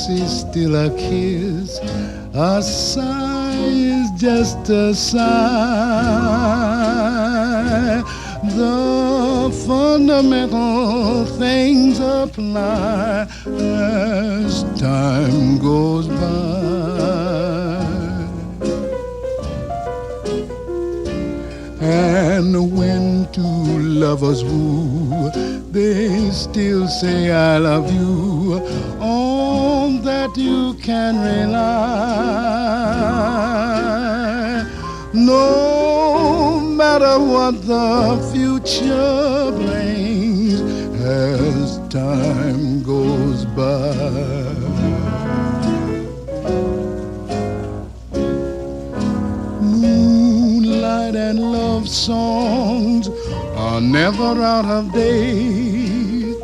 is still a kiss. A sigh is just a sigh. The fundamental things apply as time goes by. And when two lovers woo, they still say I love you. On that you can rely. No matter what the future brings as time goes by. Moonlight and love songs are never out of date.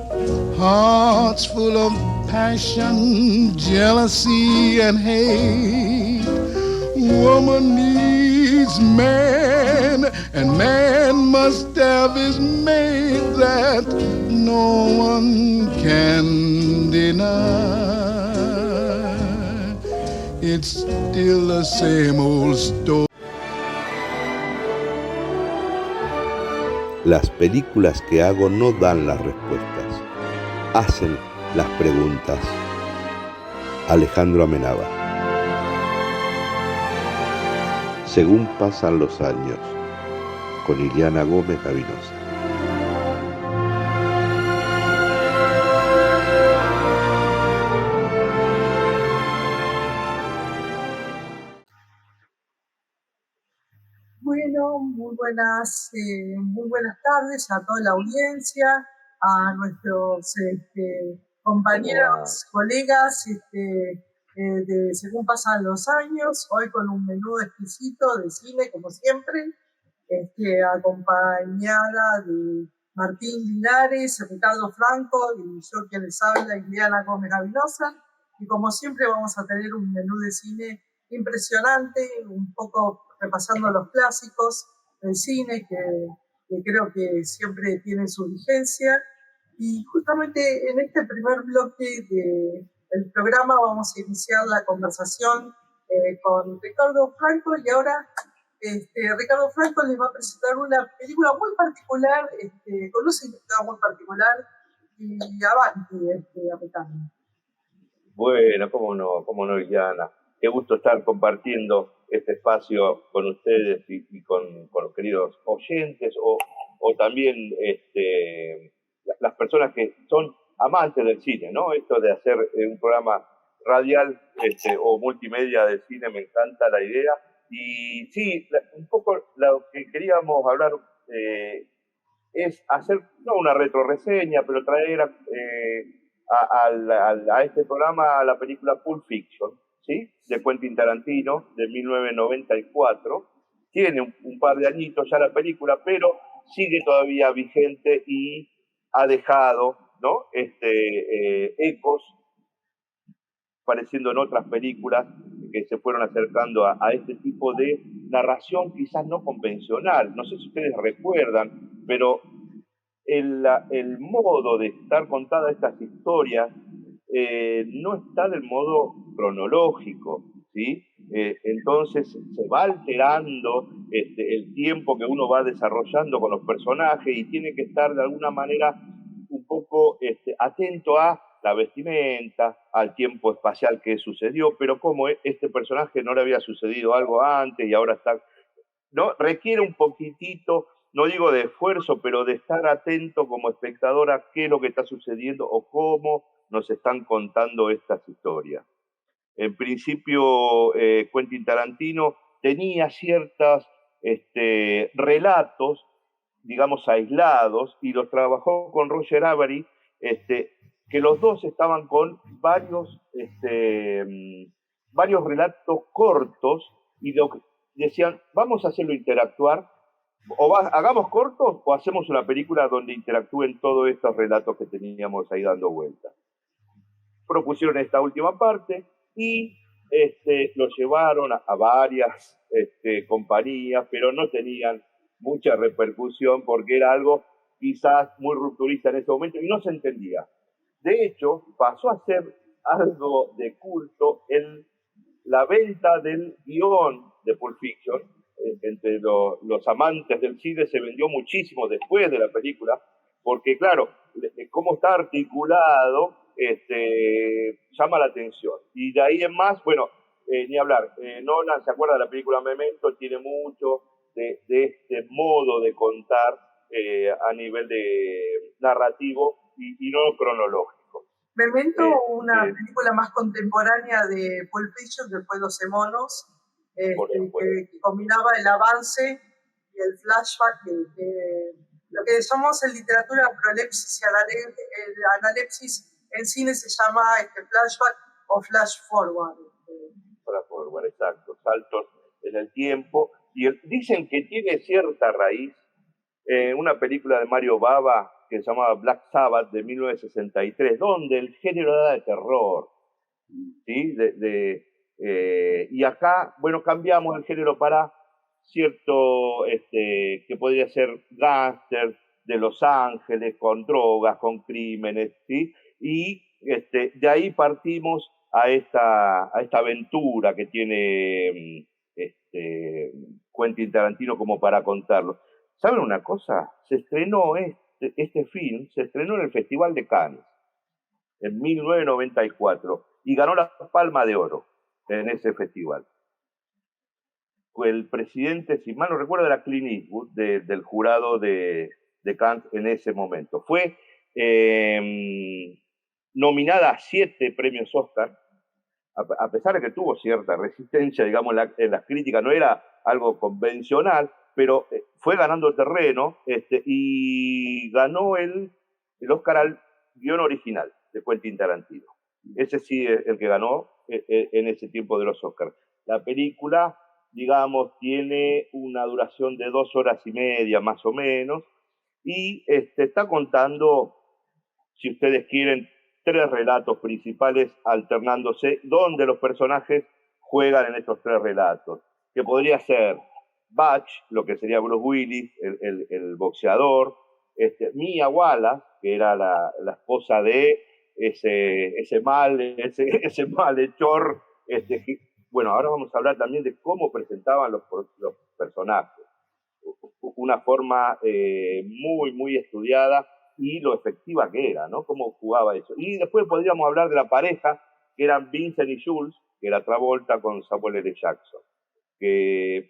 Hearts full of passion, jealousy, and hate. Woman needs man, and man must have his mate that no one can deny. It's still the same old story. Las películas que hago no dan las respuestas, hacen las preguntas. Alejandro Amenábar. Según pasan los años, con Iliana Gómez Gavinosa. Bueno, muy buenas tardes a toda la audiencia, a nuestros compañeros, colegas de Según Pasan los Años, hoy con un menú exquisito de cine, como siempre, acompañada de Martín Linares, Ricardo Franco y yo quien les habla, Iliana Gómez Gavinosa, y como siempre vamos a tener un menú de cine impresionante, un poco repasando los clásicos del cine que creo que siempre tienen su vigencia. Y justamente en este primer bloque del programa vamos a iniciar la conversación con Ricardo Franco, y ahora Ricardo Franco les va a presentar una película muy particular, con un significado muy particular, y avanti, Ricardo. Bueno, cómo no, Iliana. Qué gusto estar compartiendo este espacio con ustedes y con los queridos oyentes o también las personas que son amantes del cine, ¿no? Esto de hacer un programa radial o multimedia de cine, me encanta la idea. Y sí, un poco lo que queríamos hablar es hacer, no una retroreseña, pero traer a este programa a la película Pulp Fiction, ¿sí? De Quentin Tarantino, de 1994. Tiene un par de añitos ya la película, pero sigue todavía vigente y ha dejado, ¿no? Ecos apareciendo en otras películas que se fueron acercando a este tipo de narración quizás no convencional. No sé si ustedes recuerdan, pero el modo de estar contadas estas historias no está del modo cronológico, ¿sí? Entonces se va alterando el tiempo que uno va desarrollando con los personajes y tiene que estar de alguna manera un poco atento a la vestimenta, al tiempo espacial que sucedió, pero como este personaje no le había sucedido algo antes y ahora está, ¿no? Requiere un poquitito, no digo de esfuerzo, pero de estar atento como espectador a qué es lo que está sucediendo o cómo nos están contando estas historias. En principio, Quentin Tarantino tenía ciertos relatos, digamos, aislados, y los trabajó con Roger Avary, que los dos estaban con varios relatos cortos, y decían, vamos a hacerlo interactuar, o hagamos cortos o hacemos una película donde interactúen todos estos relatos que teníamos ahí dando vueltas. Propusieron esta última parte y lo llevaron a varias compañías, pero no tenían mucha repercusión porque era algo quizás muy rupturista en ese momento y no se entendía. De hecho, pasó a ser algo de culto. La venta del guión de Pulp Fiction entre los amantes del cine se vendió muchísimo después de la película, porque claro, cómo está articulado llama la atención. Y de ahí en más, bueno, ni hablar, Nolan, ¿se acuerda de la película Memento? Tiene mucho de este modo de contar a nivel de narrativo y no cronológico. Memento, una película más contemporánea de Pulp Fiction, que fue 12 monos, que combinaba el avance y el flashback, lo que llamamos en literatura prolepsis y analepsis, en cine se llama flashback o flash forward. Flash forward, exacto, saltos en el tiempo. Y dicen que tiene cierta raíz en una película de Mario Bava que se llamaba Black Sabbath de 1963, donde el género era de terror, ¿sí? Y acá, bueno, cambiamos el género para cierto, que podría ser gángster de Los Ángeles, con drogas, con crímenes, ¿sí? Y de ahí partimos a esta aventura que tiene Quentin Tarantino como para contarlo. ¿Saben una cosa? Se estrenó este film, se estrenó en el Festival de Cannes en 1994 y ganó la Palma de Oro en ese festival. El presidente, si mal no recuerdo, era Clint Eastwood, del jurado de Cannes en ese momento. Fue nominada a 7 premios Oscar, a pesar de que tuvo cierta resistencia, digamos, en las críticas, no era algo convencional, pero fue ganando terreno y ganó el Oscar al guión original de Quentin Tarantino. Ese sí es el que ganó en ese tiempo de los Oscars. La película, digamos, tiene una duración de 2 horas y media más o menos y está contando, si ustedes quieren, 3 relatos principales alternándose, donde los personajes juegan en estos 3 relatos, que podría ser Butch, lo que sería Bruce Willis, el boxeador, Mia Wallace, que era la esposa de ese malhechor. Bueno, ahora vamos a hablar también de cómo presentaban los personajes. Una forma muy, muy estudiada y lo efectiva que era, ¿no? Cómo jugaba eso. Y después podríamos hablar de la pareja, que eran Vincent y Jules, que era Travolta con Samuel L. Jackson. Que,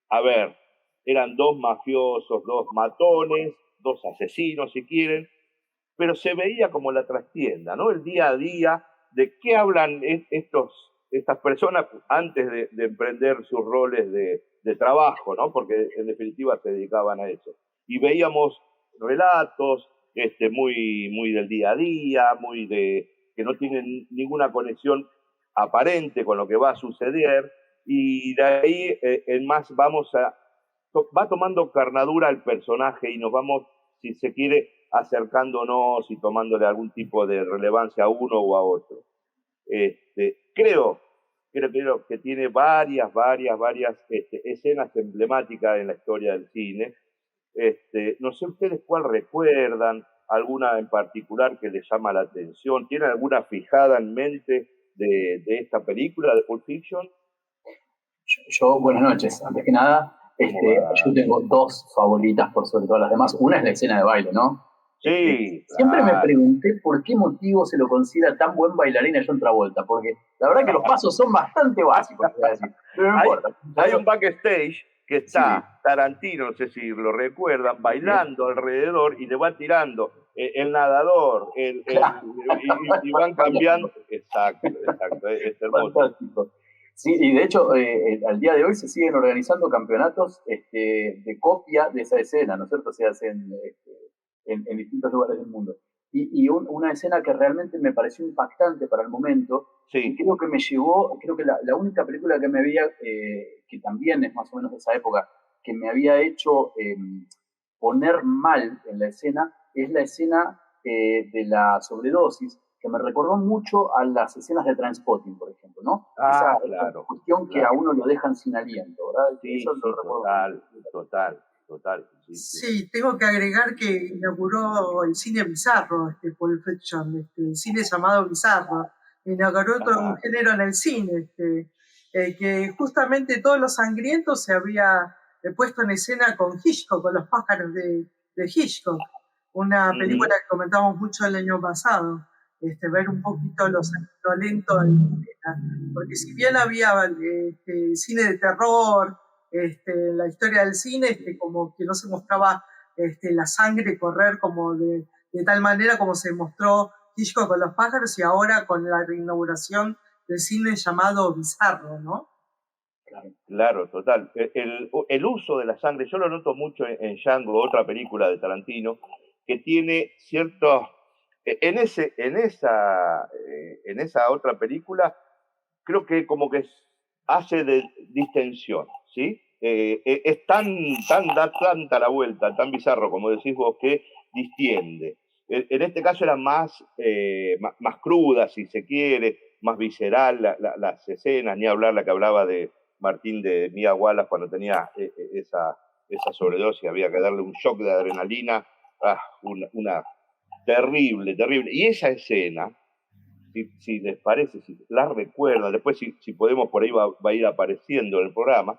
a ver, eran 2 mafiosos, 2 matones, 2 asesinos, si quieren, pero se veía como la trastienda, ¿no? El día a día, de qué hablan estas personas antes de emprender sus roles de trabajo, ¿no? Porque en definitiva se dedicaban a eso. Y veíamos relatos muy, muy del día a día, muy que no tienen ninguna conexión aparente con lo que va a suceder, y de ahí en más va tomando carnadura el personaje y nos vamos, si se quiere, acercándonos y tomándole algún tipo de relevancia a uno o a otro. Creo que tiene varias escenas emblemáticas en la historia del cine. No sé ustedes cuál recuerdan, alguna en particular que les llama la atención. ¿Tienen alguna fijada en mente de esta película de Pulp Fiction? Yo, buenas noches. Antes que nada, yo tengo 2 favoritas por sobre todas las demás. Una es la escena de baile, ¿no? Sí. Siempre me pregunté por qué motivo se lo considera tan buen bailarín a John Travolta, porque la verdad que los pasos son bastante básicos, voy a decir. Pero no importa. Hay un backstage que está Tarantino, no sé si lo recuerdan, bailando alrededor y le va tirando el nadador, y van cambiando. Exacto, es hermoso. Fantástico. Sí, y de hecho, al día de hoy se siguen organizando campeonatos de copia de esa escena, ¿no es cierto? Se hacen en distintos lugares del mundo. Y una escena que realmente me pareció impactante para el momento, sí. Creo que me llevó, creo que la única película que me había, que también es más o menos de esa época, que me había hecho poner mal en la escena, es la escena de la sobredosis, que me recordó mucho a las escenas de Trainspotting, por ejemplo, ¿no? Esa cuestión que a uno lo dejan sin aliento, ¿verdad? Sí, eso lo recuerdo. Total. Sí, tengo que agregar que inauguró el cine bizarro, Pulp Fiction, el cine llamado bizarro. inauguró todo un género en el cine, que justamente todo lo sangriento se había puesto en escena con Hitchcock, con Los pájaros de Hitchcock, una película que comentamos mucho el año pasado, ver un poquito lo lento en escena, porque si bien había cine de terror, la historia del cine, como que no se mostraba la sangre correr como de tal manera como se mostró Hitchcock con Los pájaros y ahora con la reinauguración del cine llamado bizarro, ¿no? Claro, total. El uso de la sangre, yo lo noto mucho en Django, otra película de Tarantino, que tiene ciertos... En esa otra película, creo que como que hace de distensión, ¿sí? Es da tanta la vuelta, tan bizarro, como decís vos, que distiende. En este caso era más cruda, si se quiere, más visceral las escenas, ni hablar la que hablaba de Martín de Mia Wallace cuando tenía esa sobredosis, había que darle un shock de adrenalina, una terrible, terrible. Y esa escena, si les parece, si la recuerdan, después si podemos por ahí va a ir apareciendo en el programa,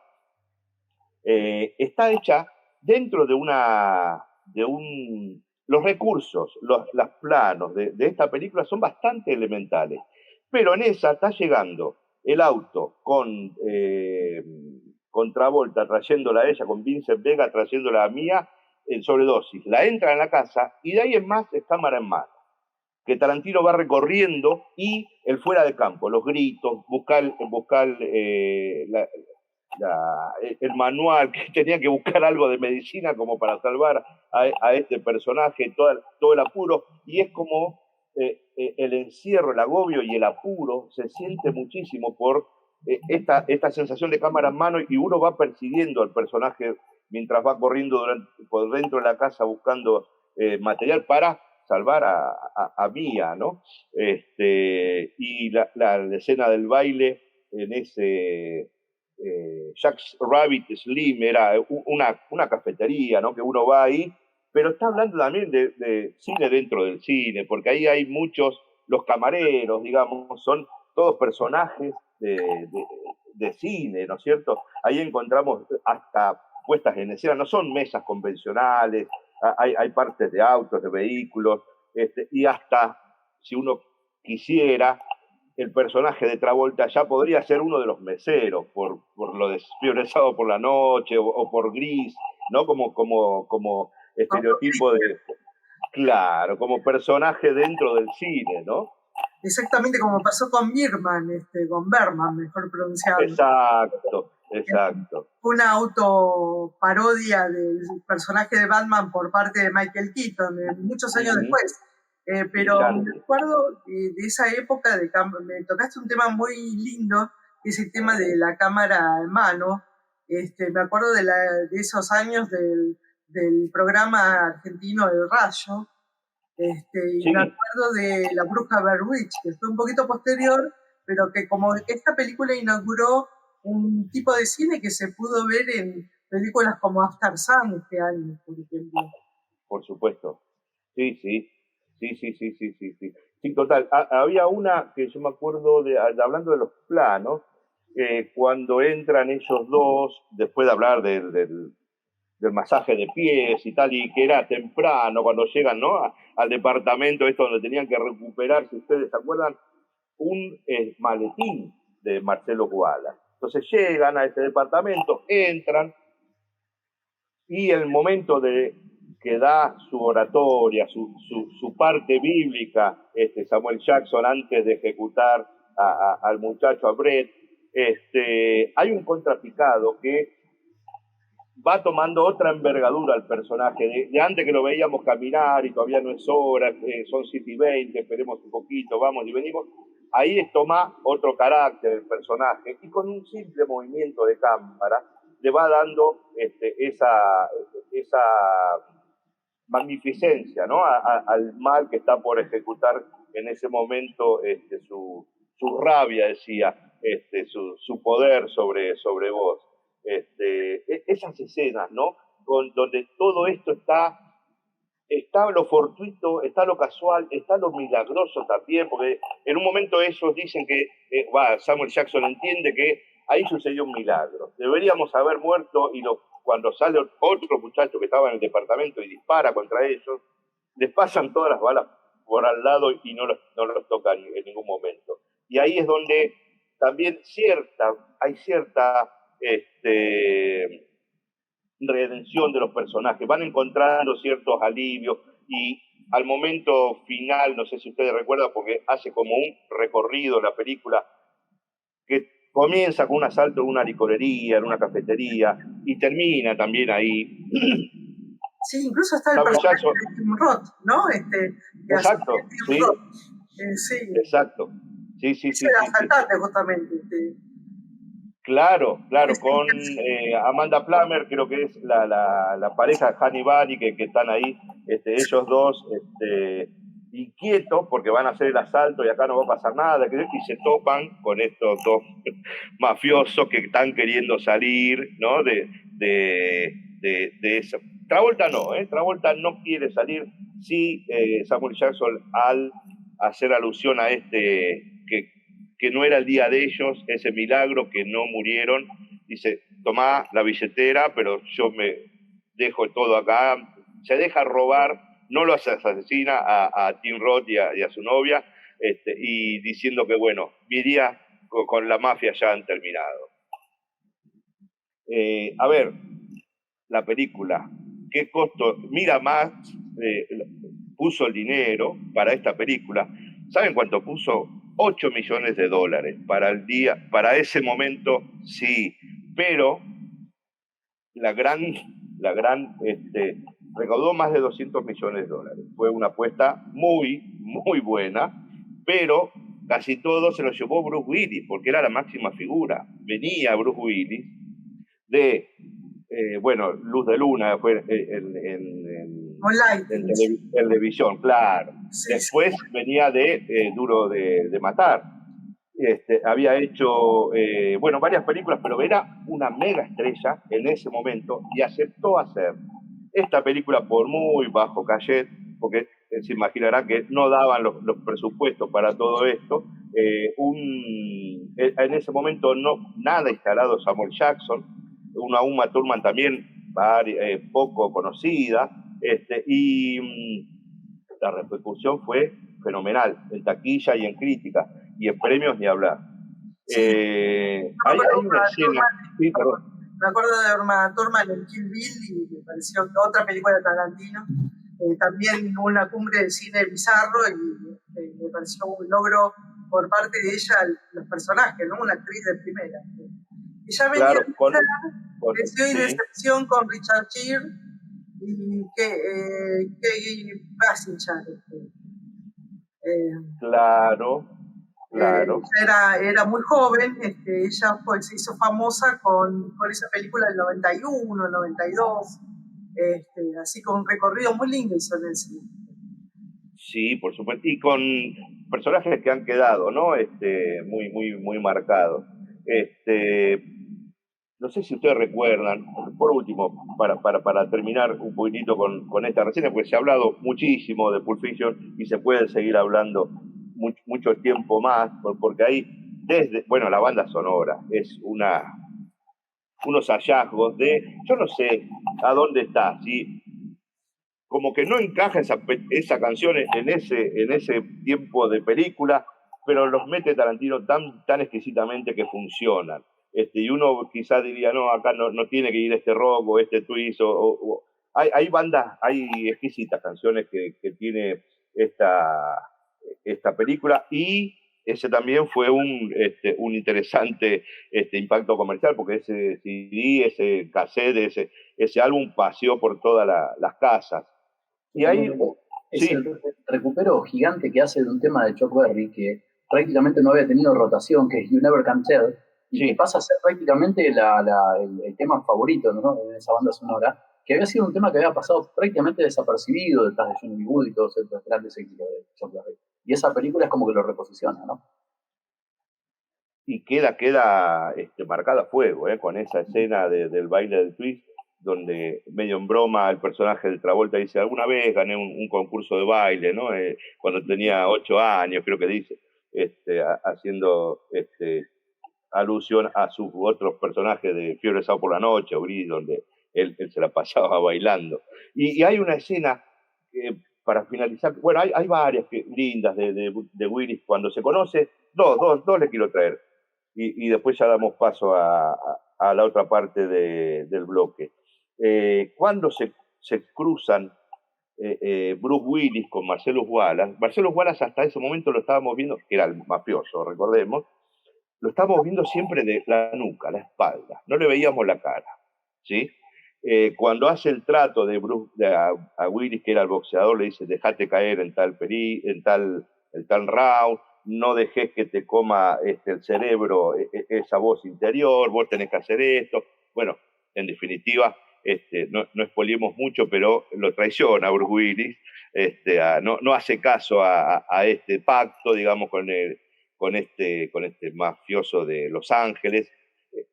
está hecha dentro los recursos, los planos de esta película son bastante elementales, pero en esa está llegando el auto con Travolta trayéndola a ella, con Vincent Vega trayéndola a Mia en sobredosis, la entra en la casa y de ahí en más es cámara en mano, que Tarantino va recorriendo y el fuera de campo, los gritos, buscar el manual, que tenía que buscar algo de medicina como para salvar a este personaje, todo el apuro, y es como el encierro, el agobio y el apuro se siente muchísimo por esta sensación de cámara en mano, y uno va persiguiendo al personaje mientras va corriendo por dentro de la casa buscando material para salvar a Mia, ¿no? Y la escena del baile en ese Jack's Rabbit Slim era una cafetería, ¿no? Que uno va ahí, pero está hablando también de cine dentro del cine, porque ahí hay muchos, los camareros, digamos, son todos personajes de cine, ¿no es cierto? Ahí encontramos hasta puestas en escena, no son mesas convencionales, hay partes de autos, de vehículos, y hasta, si uno quisiera, el personaje de Travolta ya podría ser uno de los meseros, por lo despionesado por la noche, o por Gris, ¿no? Como estereotipo de... Claro, como personaje dentro del cine, ¿no? Exactamente como pasó con con Berman, mejor pronunciado. Exacto. Una autoparodia del personaje de Batman por parte de Michael Keaton, muchos años después. Pero me acuerdo de esa época, me tocaste un tema muy lindo, que es el tema de la cámara en mano. Me acuerdo de esos años del programa argentino El Rayo, y me acuerdo de La Bruja Blair Witch, que fue un poquito posterior, pero que como esta película inauguró un tipo de cine que se pudo ver en películas como After Sun este año, por ejemplo. Por supuesto. Sí. Sí, total. Había una que yo me acuerdo hablando de los planos, cuando entran ellos dos, después de hablar del masaje de pies y tal, y que era temprano cuando llegan, ¿no? Al departamento esto donde tenían que recuperar, si ustedes se acuerdan, un maletín de Marcelo Wallace. Entonces llegan a ese departamento, entran, y el momento que da su oratoria, su parte bíblica, Samuel Jackson, antes de ejecutar al muchacho, a Brett, hay un contrapicado que va tomando otra envergadura al personaje. De antes que lo veíamos caminar y todavía no es hora, son 7:20, esperemos un poquito, vamos y venimos. Ahí toma otro carácter el personaje, y con un simple movimiento de cámara le va dando esa magnificencia, ¿no? Al mal que está por ejecutar en ese momento su rabia, decía, su poder sobre vos. Esas escenas, ¿no? Donde todo esto está está lo fortuito, está lo casual, está lo milagroso también, porque en un momento ellos dicen que, Samuel Jackson entiende que ahí sucedió un milagro. Deberíamos haber muerto y cuando sale otro muchacho que estaba en el departamento y dispara contra ellos, les pasan todas las balas por al lado y no los tocan en ningún momento. Y ahí es donde también hay cierta redención de los personajes, van encontrando ciertos alivios y al momento final, no sé si ustedes recuerdan, porque hace como un recorrido la película que comienza con un asalto en una licorería, en una cafetería y termina también ahí. Sí, incluso está el personaje de Tim Roth, ¿no? Exacto, sí. Sí. Exacto. Sí, sí, sí. Era asaltante, justamente. Claro, con Amanda Plummer, creo que es la pareja Honey Bunny que están ahí, ellos dos inquietos porque van a hacer el asalto y acá no va a pasar nada, y se topan con estos dos mafiosos que están queriendo salir, ¿no? de eso. Travolta no, Travolta no quiere salir. Sí, Samuel Jackson, al hacer alusión a que no era el día de ellos, ese milagro, que no murieron, dice, tomá la billetera, pero yo me dejo todo acá, se deja robar, no lo asesina a Tim Roth y a su novia, y diciendo que, bueno, mi día con la mafia ya han terminado. A ver, la película, ¿qué costo? Miramax puso el dinero para esta película. ¿Saben cuánto puso? $8 millones para ese momento, sí, pero la gran recaudó más de $200 millones. Fue una apuesta muy, muy buena, pero casi todo se lo llevó Bruce Willis, porque era la máxima figura. Venía Bruce Willis de, Luz de Luna, fue en televisión, claro. Sí, después venía de Duro de Matar. Había hecho, varias películas, pero era una mega estrella en ese momento y aceptó hacer esta película por muy bajo cachet, porque se imaginará que no daban los presupuestos para todo esto. En ese momento nada instalado Samuel Jackson, una Uma Thurman también poco conocida, y la repercusión fue fenomenal en taquilla y en crítica, y en premios ni hablar. Sí. Hay una escena... Sí, perdón. Me acuerdo de Uma Thurman en Kill Bill y me pareció otra película de Tarantino, también una cumbre del cine bizarro, y me pareció un logro por parte de ella los personajes, ¿no? Una actriz de primera. Ella venía de Deseo y Decepción con Richard Gere y Kay Basinger. Claro. Era muy joven, ella se hizo famosa con esa película del 91, 92, así con un recorrido muy lindo hizo en el cine. Sí, por supuesto, y con personajes que han quedado, ¿no? Muy, muy, muy marcados. No sé si ustedes recuerdan, por último, para terminar un poquitito con esta reseña, porque se ha hablado muchísimo de Pulp Fiction y se puede seguir hablando mucho tiempo más, porque ahí, la banda sonora es unos hallazgos yo no sé a dónde está, ¿sí? Como que no encaja esa canción en ese tiempo de película, pero los mete Tarantino tan exquisitamente que funcionan. Y uno quizás diría, no, acá no tiene que ir este rock o este twist, hay bandas, hay exquisitas canciones que tiene esta película, y ese también fue un interesante impacto comercial, porque ese CD, ese cassette, ese álbum paseó por todas las casas. Y ahí... Es el recupero gigante que hace de un tema de Chuck Berry que prácticamente no había tenido rotación, que es You Never Can Tell, y que pasa a ser prácticamente el tema favorito, ¿no? En esa banda sonora, que había sido un tema que había pasado prácticamente desapercibido detrás de Johnny B. Good y todos estos grandes éxitos de Chuck Berry. Y esa película es como que lo reposiciona, ¿no? Y queda marcada a fuego, con esa escena del baile del twist, donde medio en broma el personaje de Travolta dice, alguna vez gané un concurso de baile, ¿no? Cuando tenía 8 años, creo que dice, haciendo alusión a sus otros personajes de Fiebre de Sábado por la Noche, o Gris, donde él se la pasaba bailando. Y hay una escena, para finalizar, bueno, hay varias lindas de Willis cuando se conoce, dos le quiero traer, y después ya damos paso a la otra parte del bloque. Cuando se cruzan Bruce Willis con Marcellus Wallace hasta ese momento lo estábamos viendo, que era el mafioso, recordemos, lo estábamos viendo siempre de la nuca, la espalda, no le veíamos la cara, ¿sí? Cuando hace el trato de Bruce a Willis, que era el boxeador, le dice, dejate caer en tal round, no dejes que te coma el cerebro, esa voz interior, vos tenés que hacer esto. Bueno, en definitiva, no expoliemos mucho, pero lo traiciona Bruce Willis, no hace caso a este pacto, digamos, con este mafioso de Los Ángeles,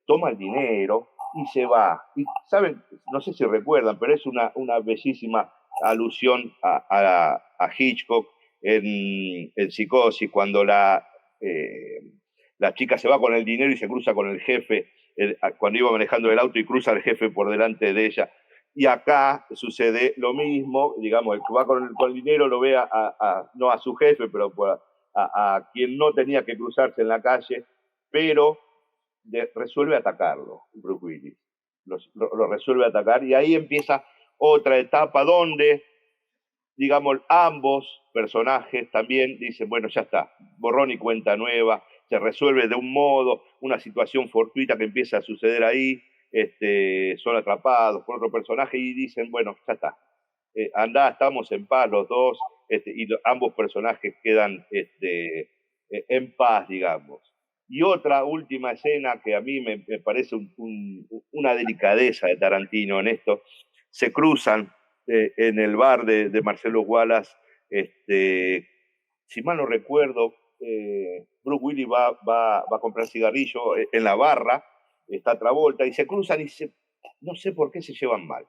toma el dinero y se va. Y saben, no sé si recuerdan, pero es una bellísima alusión a Hitchcock en Psicosis, cuando la chica se va con el dinero y se cruza con el jefe, cuando iba manejando el auto y cruza el jefe por delante de ella. Y acá sucede lo mismo, digamos, el que va con el dinero lo ve no a su jefe, pero a quien no tenía que cruzarse en la calle, pero resuelve atacarlo, Bruce Willis. Lo resuelve atacar, y ahí empieza otra etapa donde, digamos, ambos personajes también dicen, bueno, ya está, borrón y cuenta nueva, se resuelve de un modo, una situación fortuita que empieza a suceder ahí, son atrapados por otro personaje y dicen, bueno, ya está, andá, estamos en paz los dos, y ambos personajes quedan en paz, digamos. Y otra última escena que a mí me parece una delicadeza de Tarantino en esto, se cruzan en el bar de Marcellus Wallace, si mal no recuerdo, Bruce Willis va a comprar cigarrillo en la barra, está Travolta, y se cruzan y no sé por qué se llevan mal.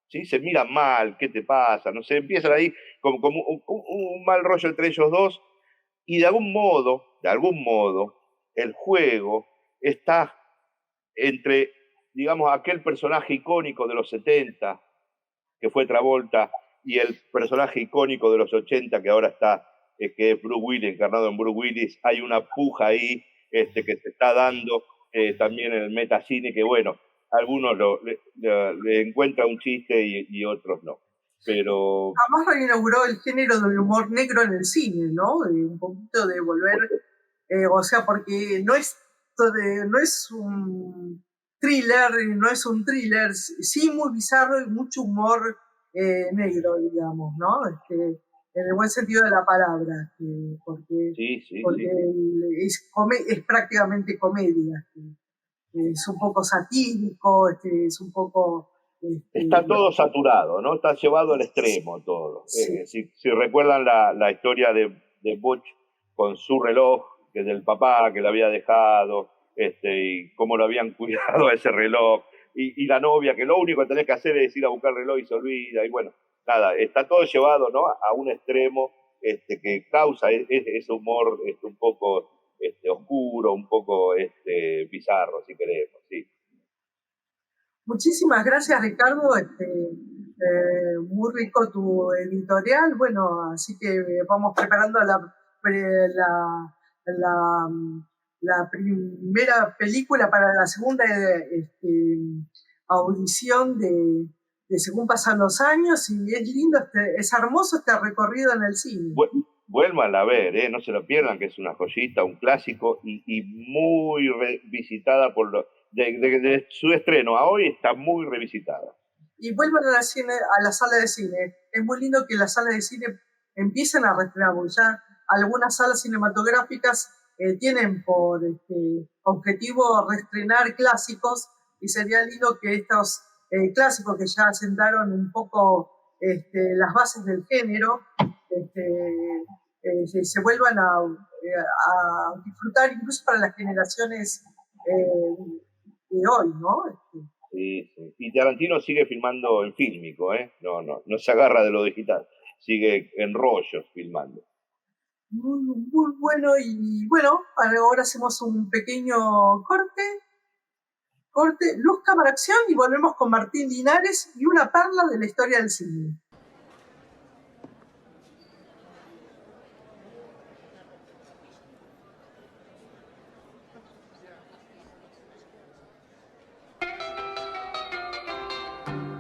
¿Sí? Se miran mal, ¿qué te pasa? No sé, empiezan ahí como un mal rollo entre ellos dos, y de algún modo, el juego está entre, digamos, aquel personaje icónico de los 70, que fue Travolta, y el personaje icónico de los 80, que ahora está, que es Bruce Willis, encarnado en Bruce Willis. Hay una puja ahí que se está dando también en el metacine, que bueno, algunos le encuentran un chiste y otros no. Pero además reinauguró el género del humor negro en el cine, ¿no? Un poquito de volver, o sea, porque no es un thriller, sí muy bizarro y mucho humor negro, digamos, ¿no? En el buen sentido de la palabra, porque es prácticamente comedia, es un poco satírico, es un poco... está todo saturado, ¿no? Está llevado al extremo todo. Sí. Si recuerdan la historia de Butch con su reloj, que es del papá que lo había dejado, y cómo lo habían cuidado a ese reloj, y la novia, que lo único que tenés que hacer es ir a buscar el reloj y se olvida, y bueno, nada, está todo llevado, ¿no?, a un extremo que causa ese humor un poco oscuro, un poco bizarro, si queremos, sí. Muchísimas gracias, Ricardo. Muy rico tu editorial. Bueno, así que vamos preparando la primera película para la segunda audición de Según Pasan los Años, y es lindo, es hermoso este recorrido en el cine. Vuelvan a ver, no se lo pierdan, que es una joyita, un clásico, y muy revisitada desde su estreno a hoy está muy revisitada. Y vuelvan a la sala de cine. Es muy lindo que las salas de cine empiecen a reestrenar, porque ya algunas salas cinematográficas tienen por objetivo reestrenar clásicos, y sería lindo que estos clásicos que ya sentaron un poco las bases del género se vuelvan a disfrutar incluso para las generaciones de hoy, ¿no? Sí, sí. Y Tarantino sigue filmando en fílmico, ¿eh? No se agarra de lo digital. Sigue en rollos filmando. Muy bueno. Y bueno, ahora hacemos un pequeño corte, luz, cámara, acción, y volvemos con Martín Linares y una perla de la historia del cine.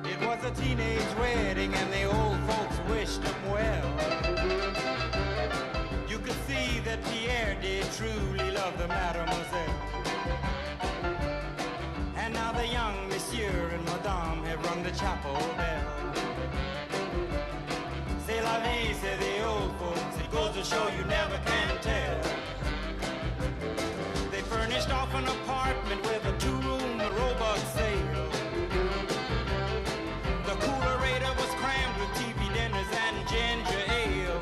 It was a teenage wedding and the old folks wished them well. You could see that Pierre did truly love the mademoiselle. And now the young monsieur and madame have rung the chapel bell. C'est la vie, say the old folks, it goes to show you never can tell. They furnished off an apartment with a two-room robot sale. The coolerator was crammed with TV dinners and ginger ale.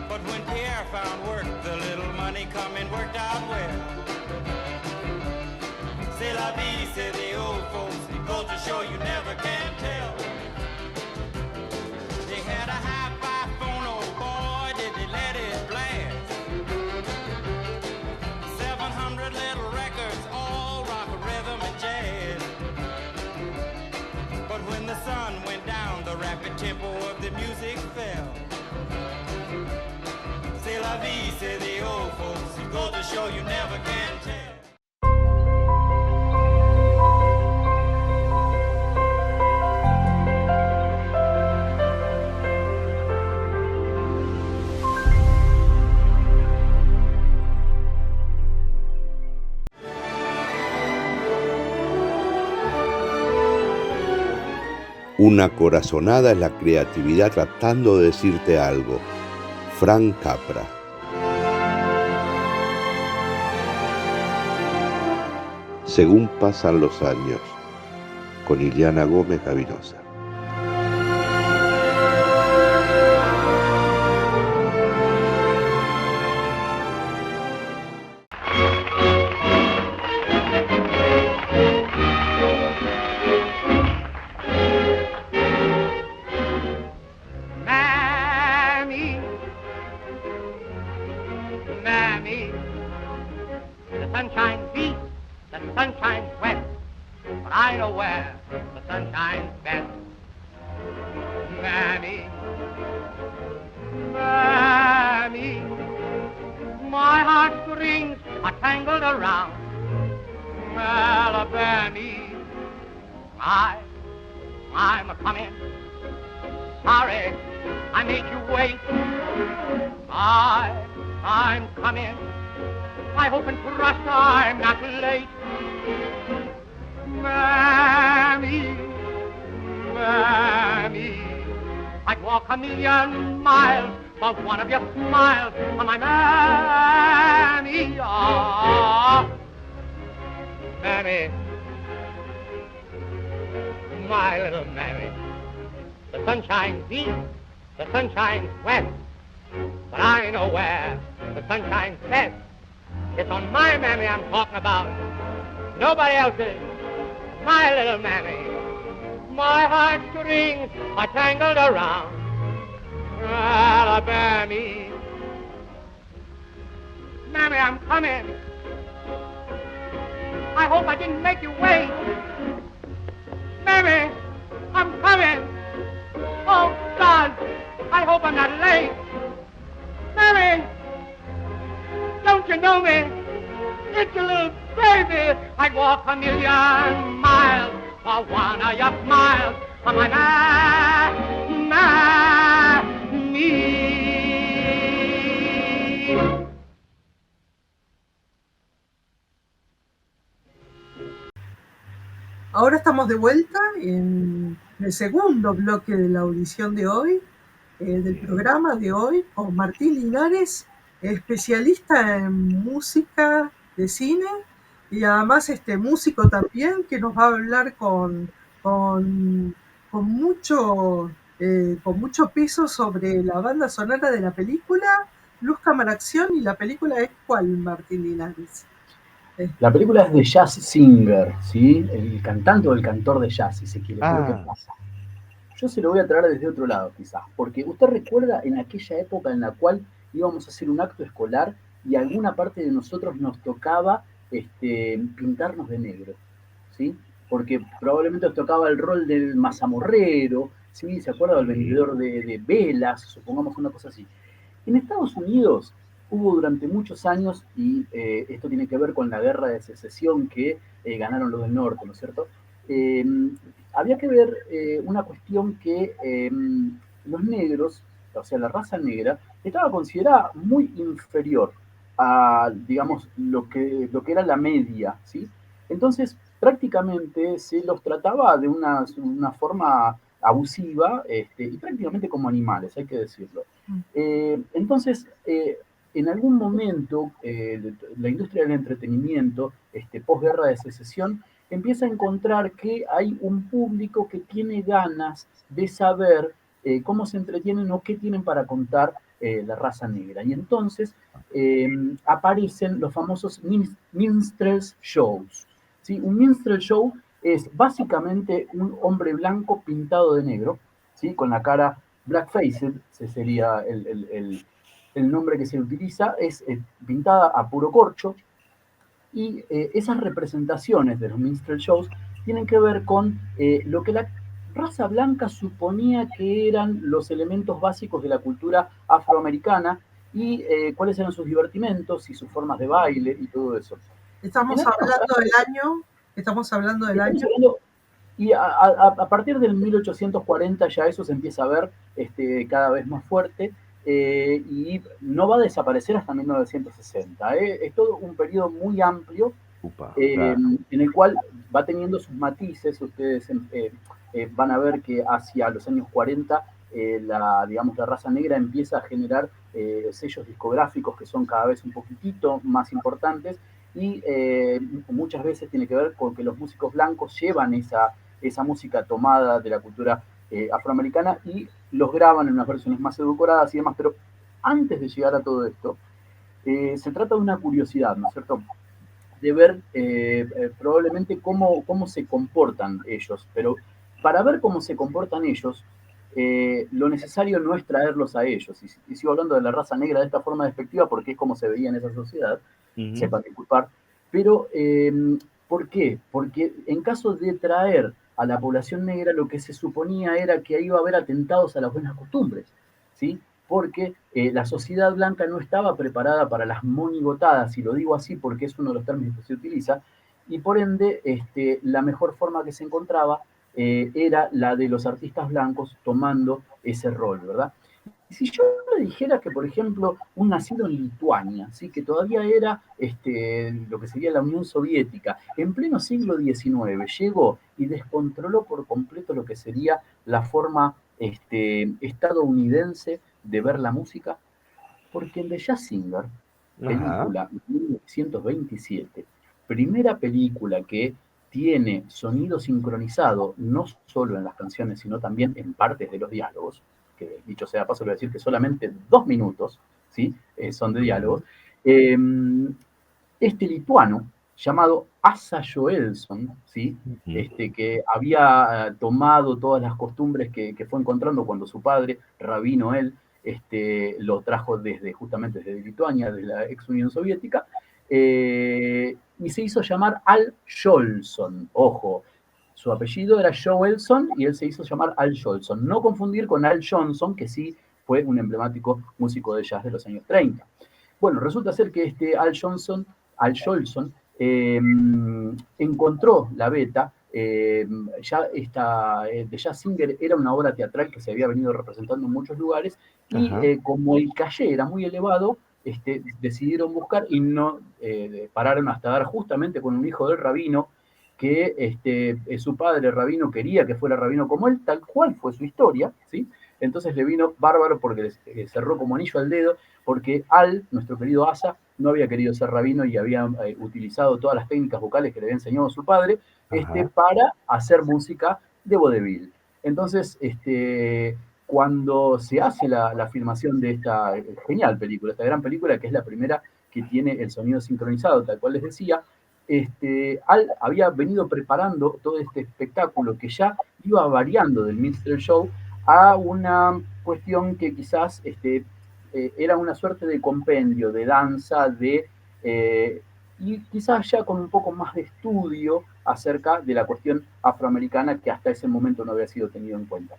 But when Pierre found work, the little money coming worked out well. C'est la vie, say the old folks, it goes to show you never can tell. They had a hi-fi phone, oh boy, did they let it blast. 700 little records, all rock, rhythm, and jazz. But when the sun went down, the rapid tempo of the music fell. C'est la vie, say the old folks, it goes to show you never can tell. Una corazonada es la creatividad tratando de decirte algo. Frank Capra. Según pasan los años, con Ileana Gómez Gavinosa. Mammy, the sunshine beats, the sunshine's wet, but I know where the sunshine's best. Mammy, Mammy, my heartstrings are tangled around Alabama. I'm a-coming. Sorry I made you wait. I'm coming. I hope and trust I'm not late. Mammy, Mammy, I'd walk a million miles for one of your smiles. Oh, my Mammy, oh, Mammy, my little Mammy. The sunshine beats, the sunshine sweats, but I know where the sunshine sets. It's on my Mammy I'm talking about, nobody else's. My little Mammy, my heartstrings are tangled around Alabama. Mammy, I'm coming. I hope I didn't make you wait. Mammy, I'm coming. Oh, God, I hope I'm not late. Mammy, don't you know me? It's a little baby. I'd walk a million miles for one of your smiles. Oh, my Mammy. Ahora estamos de vuelta en el segundo bloque de la audición de hoy, del programa de hoy, con Martín Linares, especialista en música de cine y además músico también, que nos va a hablar con mucho peso sobre la banda sonora de la película Luz, Cámara, Acción. Y la película es ¿cuál, Martín Linares? La película es de Jazz Singer, ¿sí? El cantante o el cantor de jazz, si se quiere. Pero ¿qué pasa? Yo se lo voy a traer desde otro lado, quizás, porque usted recuerda en aquella época en la cual íbamos a hacer un acto escolar y alguna parte de nosotros nos tocaba pintarnos de negro, ¿sí? Porque probablemente nos tocaba el rol del mazamorrero, ¿sí? ¿Se acuerda del vendedor de velas? Supongamos una cosa así. En Estados Unidos hubo durante muchos años, y esto tiene que ver con la guerra de secesión que ganaron los del norte, ¿no es cierto? Eh, Había que ver una cuestión que los negros, o sea, la raza negra, estaba considerada muy inferior a, digamos, lo que era la media, ¿sí? Entonces, prácticamente se los trataba de una forma abusiva y prácticamente como animales, hay que decirlo. Entonces, en algún momento, la industria del entretenimiento, posguerra de secesión, empieza a encontrar que hay un público que tiene ganas de saber cómo se entretienen o qué tienen para contar la raza negra. Y entonces aparecen los famosos minstrels shows. ¿Sí? Un minstrel show es básicamente un hombre blanco pintado de negro, ¿sí? Con la cara blackface, ese sería el nombre que se utiliza, es pintada a puro corcho, y esas representaciones de los minstrel shows tienen que ver con lo que la raza blanca suponía que eran los elementos básicos de la cultura afroamericana y cuáles eran sus divertimentos y sus formas de baile y todo eso. Estamos hablando del año, estamos hablando del año. Y a partir del 1840 ya eso se empieza a ver cada vez más fuerte y no va a desaparecer hasta 1960. Es todo un periodo muy amplio en el cual va teniendo sus matices. Ustedes van a ver que hacia los años 40 digamos, la raza negra empieza a generar sellos discográficos que son cada vez un poquitito más importantes y muchas veces tiene que ver con que los músicos blancos llevan esa música tomada de la cultura afroamericana y los graban en unas versiones más edulcoradas y demás, pero antes de llegar a todo esto, se trata de una curiosidad, ¿no es cierto?, de ver probablemente cómo se comportan ellos, pero para ver cómo se comportan ellos, lo necesario no es traerlos a ellos, y sigo hablando de la raza negra de esta forma despectiva porque es como se veía en esa sociedad, sepan disculpar, pero ¿por qué? Porque en caso de traer a la población negra lo que se suponía era que iba a haber atentados a las buenas costumbres, ¿sí? Porque la sociedad blanca no estaba preparada para las monigotadas, y lo digo así porque es uno de los términos que se utiliza, y por ende la mejor forma que se encontraba era la de los artistas blancos tomando ese rol, ¿verdad? Y si yo le dijera que, por ejemplo, un nacido en Lituania, ¿sí? Que todavía era lo que sería la Unión Soviética, en pleno siglo XIX, llegó y descontroló por completo lo que sería la forma estadounidense de ver la música, porque en The Jazz Singer, película de 1927, primera película que tiene sonido sincronizado, no solo en las canciones, sino también en partes de los diálogos, que dicho sea paso, le voy a decir que solamente 2 minutos, ¿sí? Son de diálogos, este lituano llamado Asa Joelson, ¿sí? Que había tomado todas las costumbres que fue encontrando cuando su padre, rabino él, lo trajo justamente desde Lituania, de la ex Unión Soviética, y se hizo llamar Al Jolson. Ojo, su apellido era Joelson y él se hizo llamar Al Jolson. No confundir con Al Johnson, que sí fue un emblemático músico de jazz de los años 30. Bueno, resulta ser que Al Jolson encontró la beta. The Jazz Singer era una obra teatral que se había venido representando en muchos lugares y como el caché era muy elevado, decidieron buscar y no pararon hasta dar justamente con un hijo del rabino que su padre rabino quería que fuera rabino como él, tal cual fue su historia, ¿sí? Entonces le vino bárbaro porque le cerró como anillo al dedo, porque nuestro querido Asa, no había querido ser rabino y había utilizado todas las técnicas vocales que le había enseñado su padre para hacer música de vodevil. Entonces, cuando se hace la filmación de esta genial película, esta gran película, que es la primera que tiene el sonido sincronizado, tal cual les decía, Al había venido preparando todo este espectáculo que ya iba variando del minstrel show a una cuestión que quizás era una suerte de compendio, de danza, y quizás ya con un poco más de estudio acerca de la cuestión afroamericana que hasta ese momento no había sido tenido en cuenta.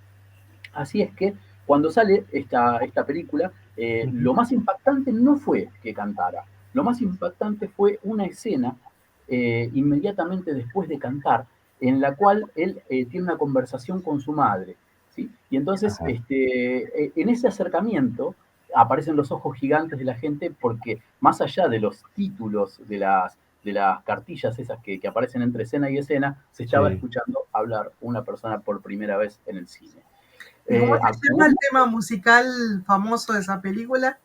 Así es que cuando sale esta película, lo más impactante no fue que cantara, lo más impactante fue una escena inmediatamente después de cantar, en la cual él tiene una conversación con su madre, ¿sí? Y entonces, en ese acercamiento aparecen los ojos gigantes de la gente, porque más allá de los títulos de las cartillas esas que aparecen entre escena y escena, se estaba escuchando hablar una persona por primera vez en el cine. ¿Y cómo se llama el tema musical famoso de esa película?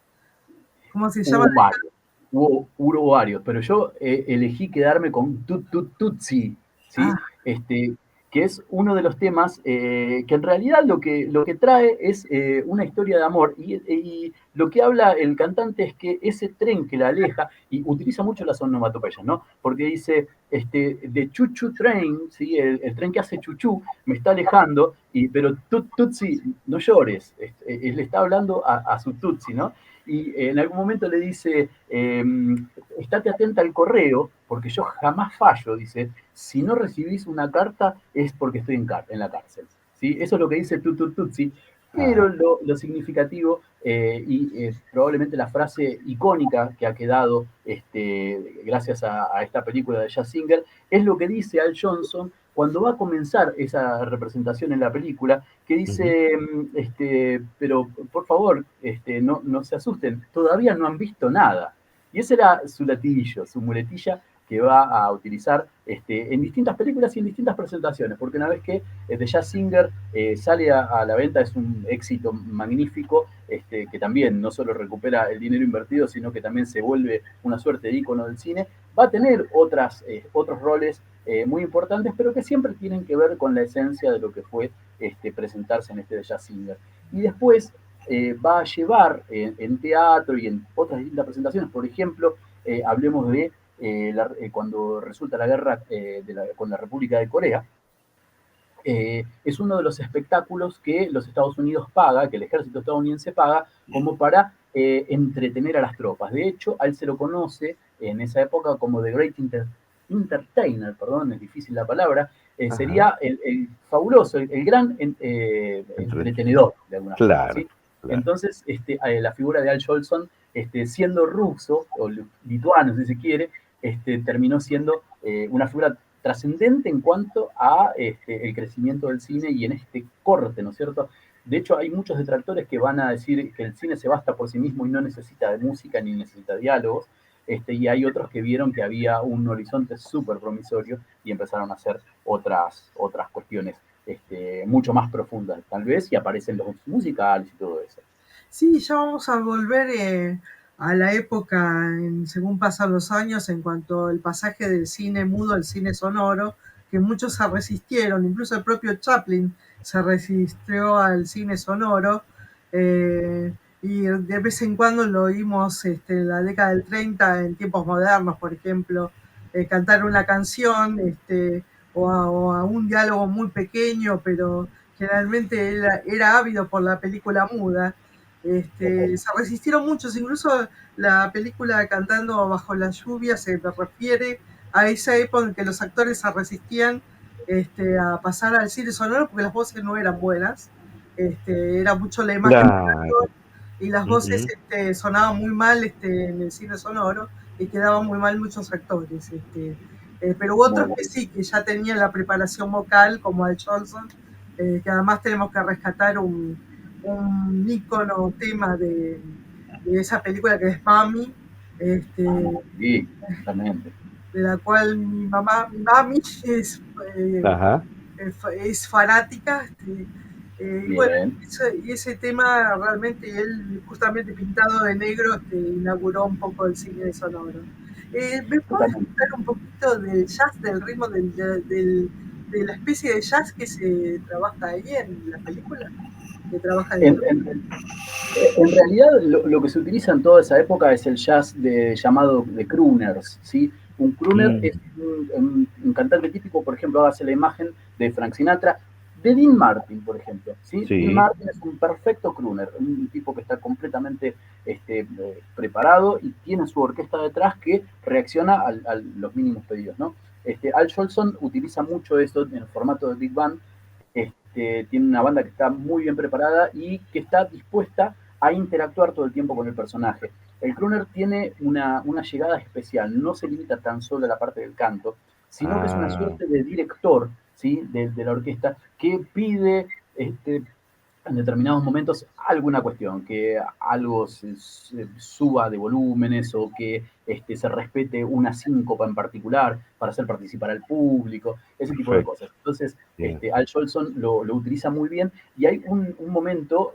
¿Cómo se llama? Hubo varios, pero yo elegí quedarme con Tut Tut Tutsi, ¿sí? Que es uno de los temas que en realidad lo que trae es una historia de amor, y lo que habla el cantante es que ese tren que la aleja, y utiliza mucho las onomatopeyas, ¿no? Porque dice, the chuchu train, ¿sí? El tren que hace chuchú me está alejando, pero Tutsi, no llores, él está hablando a su Tutsi, ¿no? Y en algún momento le dice, estate atenta al correo, porque yo jamás fallo, dice, si no recibís una carta es porque estoy en la cárcel, ¿sí? Eso es lo que dice Tutsi, pero lo significativo y probablemente la frase icónica que ha quedado gracias a esta película de Jazz Singer es lo que dice Al Johnson cuando va a comenzar esa representación en la película, que dice, pero por favor, no se asusten, todavía no han visto nada. Y ese era su latillo, su muletilla que va a utilizar en distintas películas y en distintas presentaciones, porque una vez que The Jazz Singer sale a la venta, es un éxito magnífico, que también no solo recupera el dinero invertido, sino que también se vuelve una suerte de ícono del cine. Va a tener otros roles muy importantes, pero que siempre tienen que ver con la esencia de lo que fue presentarse en The Jazz Singer. Y después va a llevar en teatro y en otras distintas presentaciones, por ejemplo, hablemos de cuando resulta la guerra con la República de Corea, es uno de los espectáculos que los Estados Unidos paga, que el ejército estadounidense paga, como para entretener a las tropas. De hecho, a él se lo conoce en esa época como The Great Entertainer, perdón, es difícil la palabra, sería el fabuloso, el gran entretenedor, de alguna forma. ¿Sí? Claro. Entonces, la figura de Al Jolson, siendo ruso, o lituano si se quiere, terminó siendo una figura trascendente en cuanto a el crecimiento del cine y en este corte, ¿no es cierto? De hecho, hay muchos detractores que van a decir que el cine se basta por sí mismo y no necesita de música ni necesita diálogos, y hay otros que vieron que había un horizonte súper promisorio y empezaron a hacer otras cuestiones mucho más profundas, tal vez, y aparecen los musicales y todo eso. Sí, ya vamos a volver a la época, según pasan los años, en cuanto al pasaje del cine mudo al cine sonoro, que muchos se resistieron, incluso el propio Chaplin se resistió al cine sonoro, y de vez en cuando lo oímos en la década del 30, en tiempos modernos, por ejemplo, cantar una canción o a un diálogo muy pequeño, pero generalmente era ávido por la película muda. Se resistieron muchos, incluso la película Cantando bajo la lluvia se refiere a esa época en que los actores se resistían a pasar al cine sonoro porque las voces no eran buenas, era mucho la imagen y las voces sonaban muy mal en el cine sonoro y quedaban muy mal muchos actores, pero hubo otros que sí, que ya tenían la preparación vocal, como Al Jolson, que además tenemos que rescatar un ícono tema de esa película que es Mami, sí, exactamente. De la cual mi mami es fanática, y bueno, ese tema realmente él justamente pintado de negro inauguró un poco el cine sonoro. ¿Me puedes contar un poquito del jazz, del ritmo de la especie de jazz que se trabaja ahí en la película? En realidad lo que se utiliza en toda esa época es el jazz llamado de crooners, ¿sí? Un crooner es un cantante típico, por ejemplo, hágase la imagen de Frank Sinatra, de Dean Martin, por ejemplo. ¿Sí? Sí. Dean Martin es un perfecto crooner, un tipo que está completamente preparado y tiene su orquesta detrás que reacciona a los mínimos pedidos, ¿no? Al Jolson utiliza mucho esto en el formato de Big Band. Tiene una banda que está muy bien preparada y que está dispuesta a interactuar todo el tiempo con el personaje. El crooner tiene una llegada especial, no se limita tan solo a la parte del canto, sino que es una suerte de director, ¿sí? de la orquesta que pide en determinados momentos alguna cuestión, que algo se suba de volúmenes o que se respete una síncopa en particular para hacer participar al público, ese tipo de cosas. Entonces, Al Jolson lo utiliza muy bien y hay un momento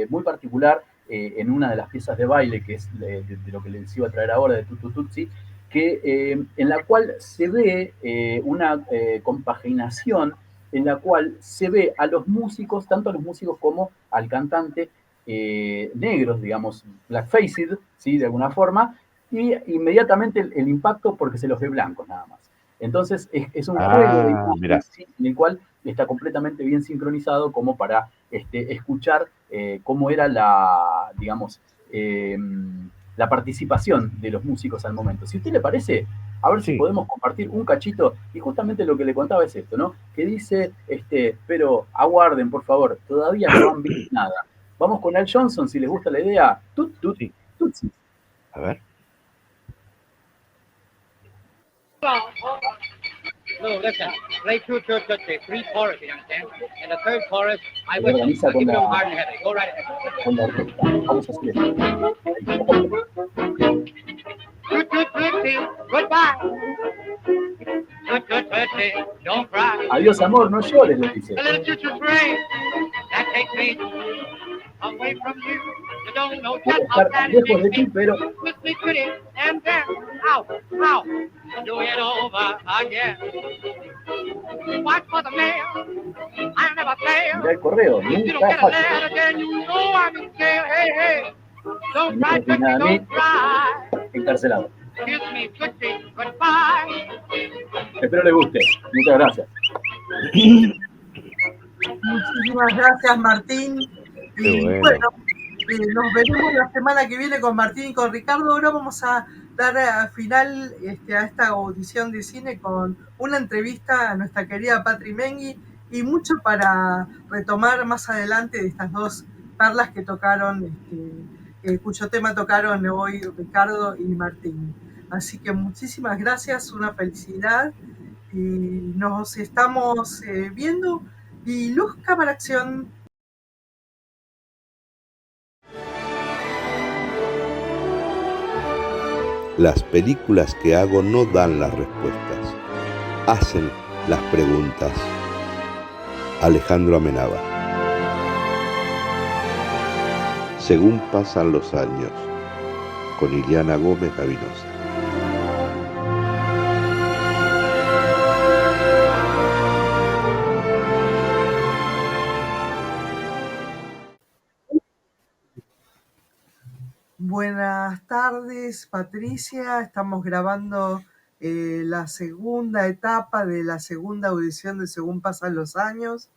muy particular en una de las piezas de baile, que es de lo que les iba a traer ahora, de Tutu Tutsi, que, en la cual se ve una compaginación en la cual se ve a los músicos, tanto a los músicos como al cantante, negros, digamos, blackfaced, ¿sí? De alguna forma, y inmediatamente el impacto porque se los ve blancos nada más. Entonces es un juego de imágenes, ¿sí? En el cual está completamente bien sincronizado como para escuchar cómo era la, digamos, la participación de los músicos al momento. Si a usted le parece, a ver si podemos compartir un cachito, y justamente lo que le contaba es esto, ¿no? Que dice, pero aguarden, por favor, todavía no han visto nada. Vamos con Al Johnson, si les gusta la idea. Tutsi. A ver. No, listen, play two, three chorus, you understand? And the third chorus, I Se will organiza give con you a la, hard and heavy. Go right ahead. con la orquesta. Vamos a hacer esto. Goodbye. Don't cry. Adiós, amor, no llores, le dice. A little choo-choo train that takes me away from you. You don't know Voy a just how estar sad it lejos de makes ti, me. pero Kiss me pretty and then, ow, do it over again. Watch for the mail, I never fail. mira el correo, If you don't nunca get a falla. letter, then you know I'm in jail. Hey, hey, Si don't no cry, me tiene nada a mí, don't cry. encarcelado. Kiss me, goodbye, goodbye. Espero les guste. Muchas gracias. Muchísimas gracias, Martín. Y bueno, nos veremos la semana que viene con Martín y con Ricardo. Ahora vamos a dar al final a esta audición de cine con una entrevista a nuestra querida Patri Mengui y mucho para retomar más adelante de estas dos perlas que tocaron, cuyo tema tocaron hoy Ricardo y Martín. Así que muchísimas gracias, una felicidad y nos estamos viendo. Y luz, cámara, acción. Las películas que hago no dan las respuestas, hacen las preguntas. Alejandro Amenábar. Según pasan los años, con Iliana Gómez Gavinosa. Buenas tardes, Patricia. Estamos grabando la segunda etapa de la segunda audición de Según Pasan los Años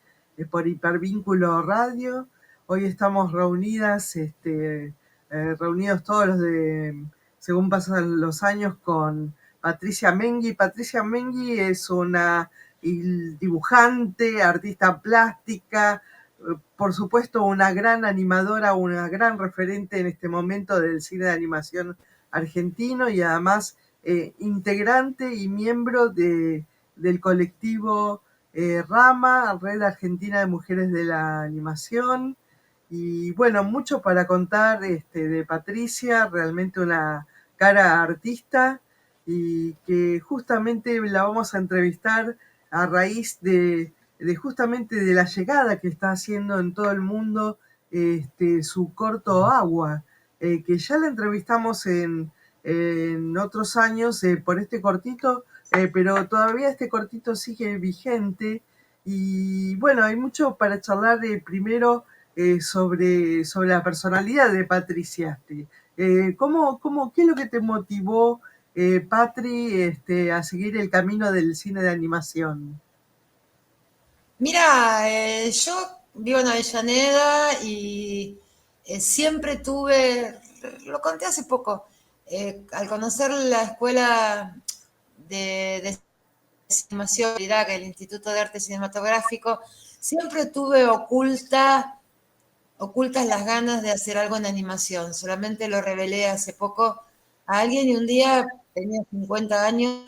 por Hipervínculo Radio. Hoy estamos reunidos todos los de Según Pasan los Años con Patricia Mengui. Patricia Mengui es una dibujante, artista plástica, por supuesto una gran animadora, una gran referente en este momento del cine de animación argentino y además integrante y miembro del colectivo Rama, Red Argentina de Mujeres de la Animación. Y bueno, mucho para contar de Patricia, realmente una cara artista y que justamente la vamos a entrevistar a raíz de justamente de la llegada que está haciendo en todo el mundo su corto Agua, que ya la entrevistamos en otros años por este cortito, pero todavía este cortito sigue vigente y bueno, hay mucho para charlar primero sobre la personalidad de Patricia. ¿Qué es lo que te motivó Patri, a seguir el camino del cine de animación? Mira, yo vivo en Avellaneda y siempre tuve, lo conté hace poco, al conocer la escuela de animación, que es el Instituto de Arte Cinematográfico, siempre tuve ocultas las ganas de hacer algo en animación. Solamente lo revelé hace poco a alguien y un día tenía 50 años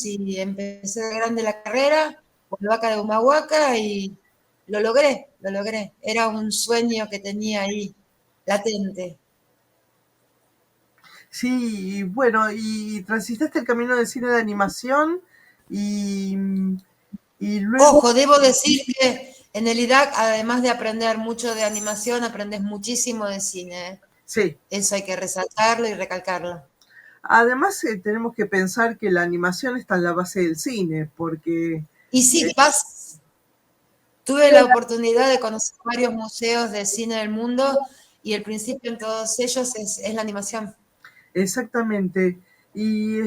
y empecé de grande la carrera por Vaca de Humahuaca y lo logré. Era un sueño que tenía ahí, latente. Sí, y bueno, y transitaste el camino del cine de animación y, y luego, Ojo, debo decir que en el IDAC, además de aprender mucho de animación, aprendes muchísimo de cine. sí, Eso hay que resaltarlo y recalcarlo. además tenemos que pensar que la animación está en la base del cine, porque Y sí, tuve la oportunidad de conocer varios museos de cine del mundo y el principio en todos ellos es la animación. exactamente. Y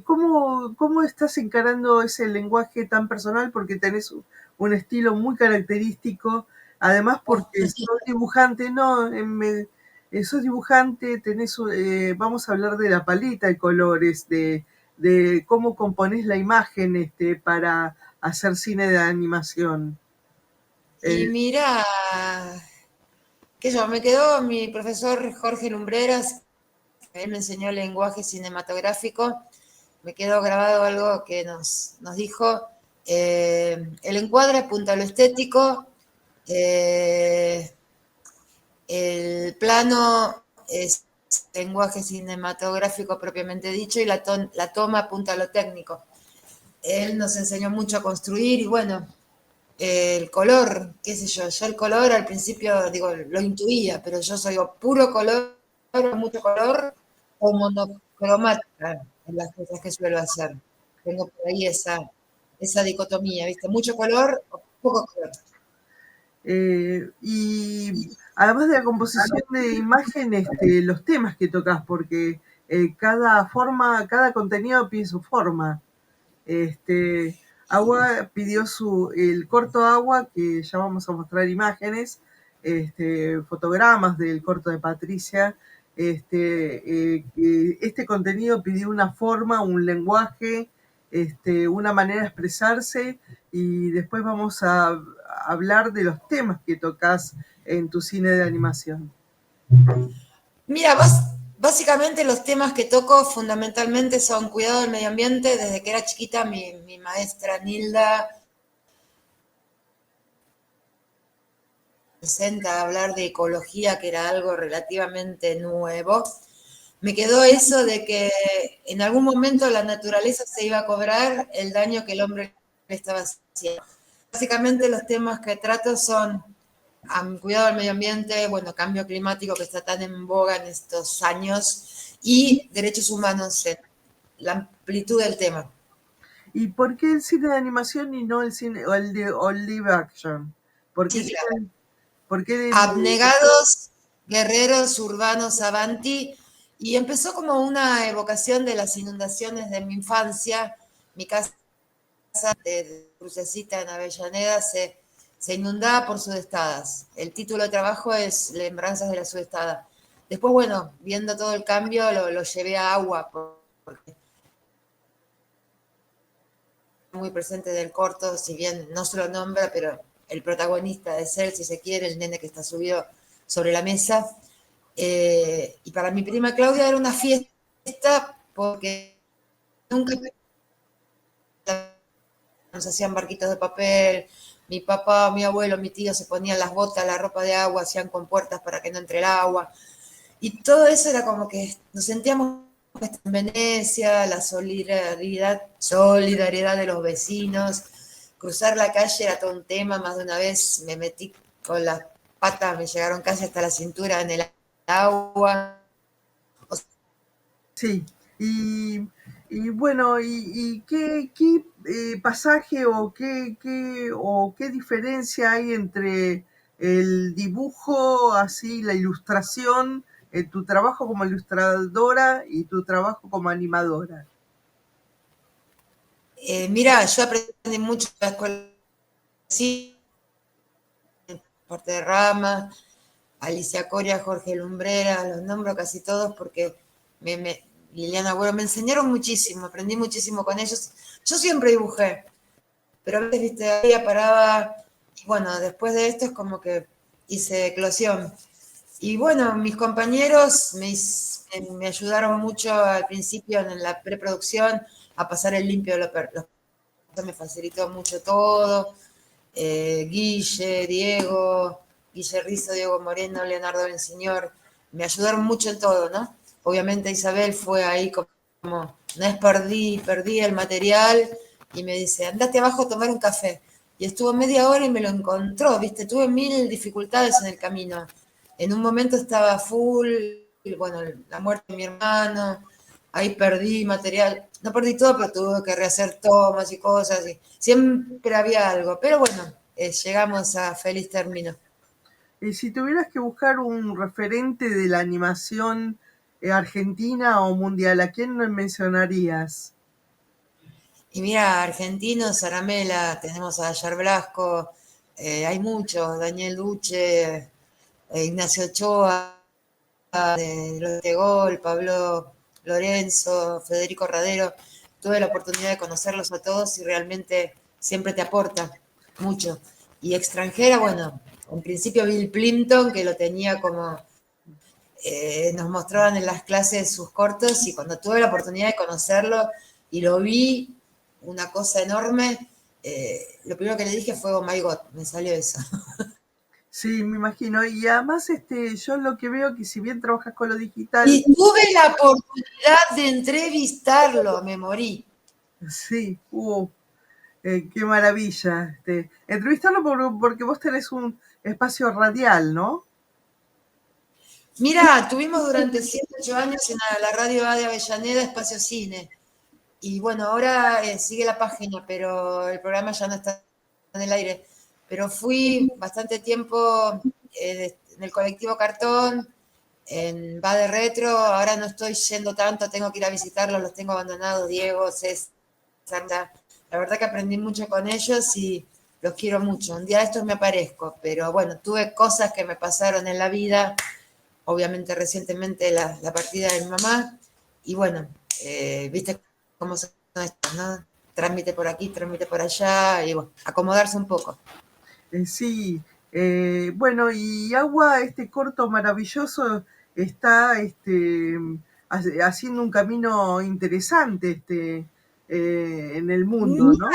¿cómo estás encarando ese lenguaje tan personal? Porque tenés un estilo muy característico, además Oh, porque sos dibujante, ¿no? Sos dibujante, vamos a hablar de la paleta de colores, de cómo componés la imagen para hacer cine de animación. y Eh, mira, que yo, me quedó mi profesor Jorge Lumbreras, que él me enseñó lenguaje cinematográfico, me quedó grabado algo que nos dijo, el encuadre apunta a lo estético, eh, el plano es lenguaje cinematográfico propiamente dicho y la toma apunta a lo técnico. Él nos enseñó mucho a construir y bueno, el color, qué sé yo el color al principio, digo, lo intuía, pero yo soy o puro color, mucho color, o monocromática en las cosas que suelo hacer. Tengo por ahí esa dicotomía, ¿viste? Mucho color o poco color. y además de la composición de imagen, los temas que tocas, porque cada contenido pide su forma. Agua pidió el corto Agua, que ya vamos a mostrar imágenes, fotogramas del corto de Patricia. Este contenido pidió una forma, un lenguaje, una manera de expresarse, y después vamos a hablar de los temas que tocas en tu cine de animación. Mira, básicamente los temas que toco fundamentalmente son cuidado del medio ambiente. Desde que era chiquita, mi maestra Nilda presenta a hablar de ecología, que era algo relativamente nuevo. Me quedó eso de que en algún momento la naturaleza se iba a cobrar el daño que el hombre le estaba haciendo. Básicamente los temas que trato son cuidado del medio ambiente, bueno, cambio climático que está tan en boga en estos años y derechos humanos en la amplitud del tema. ¿Y por qué el cine de animación y no el cine o el live action? ¿Por qué, Sí, claro. por qué Abnegados, guerreros urbanos avanti, y empezó como una evocación de las inundaciones de mi infancia. Mi casa de Crucecita en Avellaneda se inundaba por sudestadas. El título de trabajo es Lembranzas de la Sudestada. Después, bueno, viendo todo el cambio, lo llevé a Agua, porque muy presente del corto, si bien no se lo nombra, pero el protagonista es él, si se quiere, el nene que está subido sobre la mesa. Y para mi prima Claudia era una fiesta porque nunca nos hacían barquitos de papel, mi papá, mi abuelo, mi tío se ponían las botas, la ropa de agua, hacían compuertas para que no entre el agua. Y todo eso era como que nos sentíamos en Venecia, la solidaridad de los vecinos. Cruzar la calle era todo un tema, más de una vez me metí con las patas, me llegaron casi hasta la cintura en el agua. Sí, y bueno, y qué pasaje o qué diferencia hay entre el dibujo, así, la ilustración tu trabajo como ilustradora y tu trabajo como animadora? Mira, yo aprendí mucho en la escuela, sí, parte de Rama, Alicia Coria, Jorge Lumbrera, los nombro casi todos porque Liliana Agüero, me enseñaron muchísimo, aprendí muchísimo con ellos. Yo siempre dibujé, pero a veces, viste, ahí paraba, y bueno, después de esto es como que hice eclosión. Y bueno, mis compañeros me ayudaron mucho al principio en la preproducción a pasar el limpio de los me facilitó mucho todo. Guille Rizzo, Diego Moreno, Leonardo Benseñor, me ayudaron mucho en todo, ¿no? Obviamente Isabel fue ahí como, una vez perdí el material y me dice, andate abajo a tomar un café. Y estuvo media hora y me lo encontró, ¿viste? Tuve 1000 dificultades en el camino. En un momento estaba full, y bueno, la muerte de mi hermano, ahí perdí material, no perdí todo, pero tuve que rehacer tomas y cosas, y siempre había algo, pero bueno, llegamos a feliz término. Y si tuvieras que buscar un referente de la animación argentina o mundial, ¿a quién mencionarías? Y mira, argentinos, Zaramela, tenemos a Ayar Blasco, hay muchos, Daniel Duche, Ignacio Ochoa, Los de Gol, Pablo Lorenzo, Federico Radero. Tuve la oportunidad de conocerlos a todos y realmente siempre te aporta mucho. Y extranjera, bueno, en principio Bill Plimpton, que lo tenía como, nos mostraban en las clases sus cortos y cuando tuve la oportunidad de conocerlo y lo vi, una cosa enorme, lo primero que le dije fue, oh my God, me salió eso. Sí, me imagino. Y además, yo lo que veo que si bien trabajas con lo digital, Y tuve la oportunidad de entrevistarlo, me morí. sí, qué maravilla. Entrevistarlo porque vos tenés un espacio radial, ¿no? Mira, tuvimos durante 7, 8 años en la radio A de Avellaneda Espacio Cine. Y bueno, ahora sigue la página, pero el programa ya no está en el aire. Pero fui bastante tiempo en el colectivo Cartón, en Va de Retro. Ahora no estoy yendo tanto, tengo que ir a visitarlos, los tengo abandonados, Diego, César. La verdad que aprendí mucho con ellos y los quiero mucho. Un día de estos me aparezco, pero bueno, tuve cosas que me pasaron en la vida, obviamente recientemente la partida de mi mamá, y bueno, viste cómo son estas, ¿no? Trámite por aquí, trámite por allá, y bueno, acomodarse un poco. Sí. Bueno, y Agua, este corto maravilloso, está haciendo un camino interesante en el mundo, ¿no?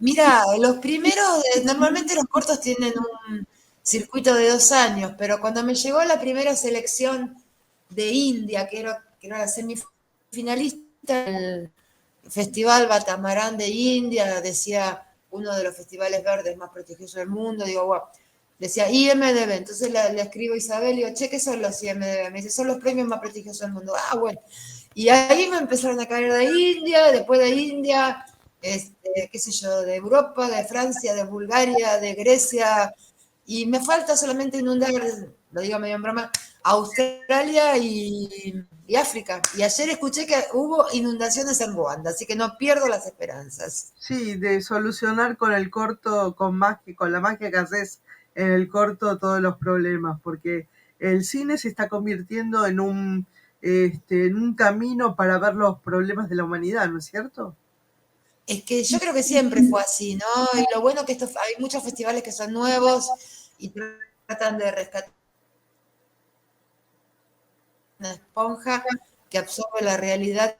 Mira, los primeros, normalmente los cortos tienen un circuito de 2 años, pero cuando me llegó la primera selección de India, que era la semifinalista del Festival Batamarán de India, decía uno de los festivales verdes más prestigiosos del mundo, digo, wow, decía IMDB, entonces le escribo a Isabel y digo, che, ¿qué son los IMDB? Me dice, son los premios más prestigiosos del mundo. Ah, bueno. Y ahí me empezaron a caer de India, después de India, qué sé yo, de Europa, de Francia, de Bulgaria, de Grecia, y me falta solamente inundar, lo digo medio en broma, Australia y África. Y ayer escuché que hubo inundaciones en Ruanda, así que no pierdo las esperanzas. Sí, de solucionar con el corto, con la magia que haces en el corto todos los problemas, porque el cine se está convirtiendo en un camino para ver los problemas de la humanidad, ¿no es cierto? Es que yo creo que siempre fue así, ¿no? Y lo bueno que hay muchos festivales que son nuevos y tratan de rescatar una esponja que absorbe la realidad.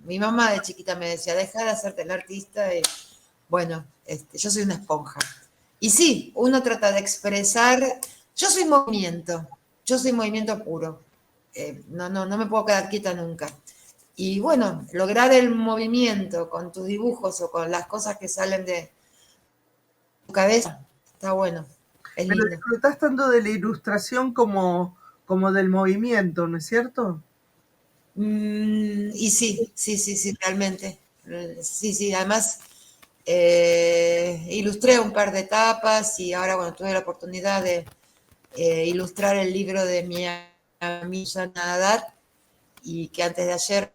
Mi mamá de chiquita me decía, deja de hacerte el artista y bueno, yo soy una esponja. Y sí, uno trata de expresar, yo soy movimiento puro. No me puedo quedar quieta nunca. Y bueno, lograr el movimiento con tus dibujos o con las cosas que salen de tu cabeza, está bueno, es Pero lindo. disfrutás tanto de la ilustración como del movimiento, ¿no es cierto? Y sí, realmente. Sí, además ilustré un par de etapas y ahora, bueno, tuve la oportunidad ilustrar el libro de mi amiga Susana Haddad, y que antes de ayer...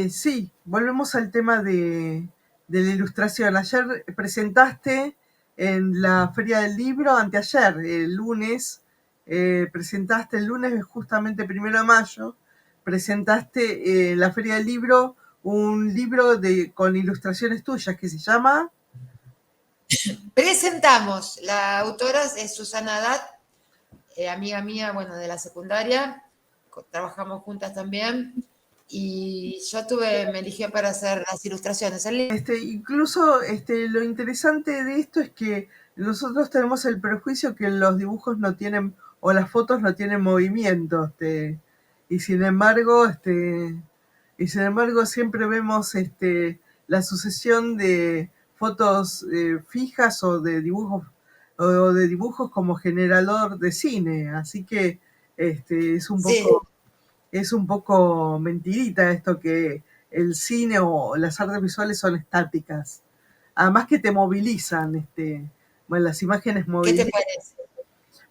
Sí, volvemos al tema de la ilustración. Ayer presentaste en la Feria del Libro, anteayer, el lunes, presentaste el lunes, justamente 1 de mayo, presentaste en la Feria del Libro un libro con ilustraciones tuyas que se llama... Presentamos, la autora es Susana Haddad, amiga mía, bueno, de la secundaria, trabajamos juntas también, y yo me eligió para hacer las ilustraciones. Incluso lo interesante de esto es que nosotros tenemos el prejuicio que los dibujos no tienen, o las fotos no tienen movimiento, y sin embargo, siempre vemos la sucesión de fotos fijas o de dibujos como generador de cine, así que es un Sí. poco es un poco mentirita esto que el cine o las artes visuales son estáticas. Además que te movilizan, bueno, las imágenes ¿Qué te parece?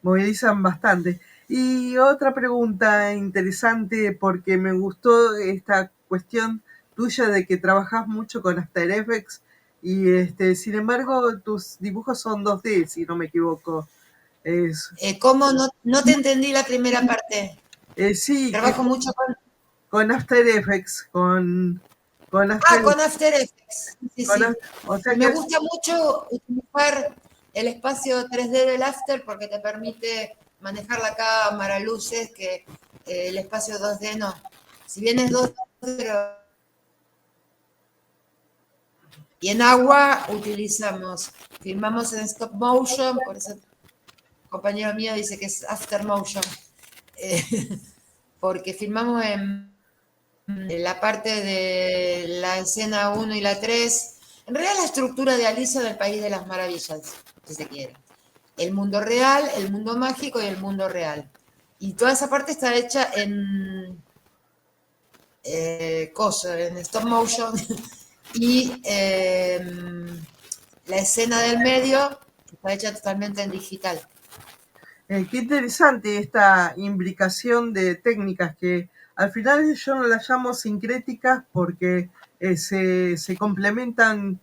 movilizan bastante. Y otra pregunta interesante, porque me gustó esta cuestión tuya de que trabajas mucho con After Effects y sin embargo tus dibujos son 2D, si no me equivoco. ¿Cómo? No te entendí la primera parte. Sí, Trabajo mucho con After Effects, con After, con After Effects. Sí, con sí. Af- o sea Me que gusta mucho utilizar el espacio 3D del After porque te permite manejar la cámara, luces, que el espacio 2D no. Si bien es 2D, pero... Y en agua filmamos en stop motion, por eso el compañero mío dice que es after motion, porque filmamos en la parte de la escena 1 y la 3, en realidad la estructura de Alicia del País de las Maravillas, si se quiere. El mundo real, el mundo mágico y el mundo real. Y toda esa parte está hecha en en stop motion, y la escena del medio está hecha totalmente en digital. qué interesante esta imbricación de técnicas que al final yo no las llamo sincréticas porque se complementan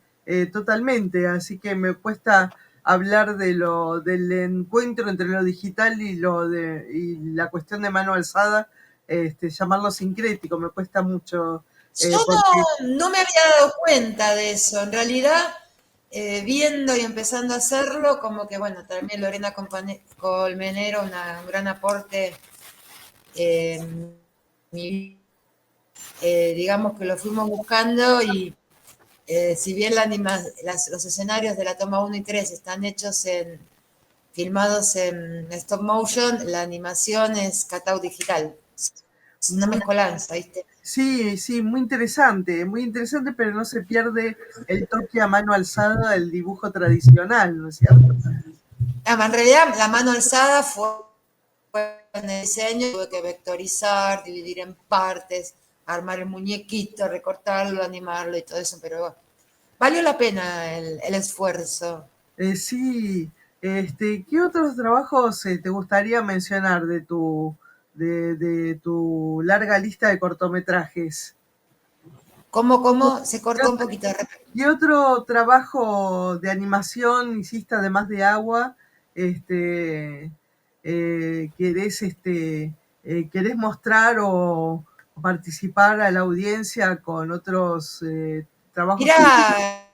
totalmente, así que me cuesta hablar del encuentro entre lo digital y la cuestión de mano alzada, llamarlo sincrético, me cuesta mucho. Yo Porque no me había dado cuenta de eso. En realidad, viendo y empezando a hacerlo, como que, bueno, también Lorena Colmenero, un gran aporte en mi digamos que lo fuimos buscando, y si bien los escenarios de la toma 1 y 3 están filmados en stop motion, la animación es cutout digital. Es una mezcolanza, ¿viste? sí, muy interesante, pero no se pierde el toque a mano alzada del dibujo tradicional, ¿no es cierto? En realidad, la mano alzada fue en el diseño, tuve que vectorizar, dividir en partes, armar el muñequito, recortarlo, animarlo y todo eso, pero valió la pena el esfuerzo. Sí, ¿qué otros trabajos te gustaría mencionar de tu larga lista de cortometrajes? ¿Cómo? Se cortó un poquito. ¿Qué otro trabajo de animación hiciste además de agua? ¿Querés mostrar o participar a la audiencia con otros trabajos? Mirá,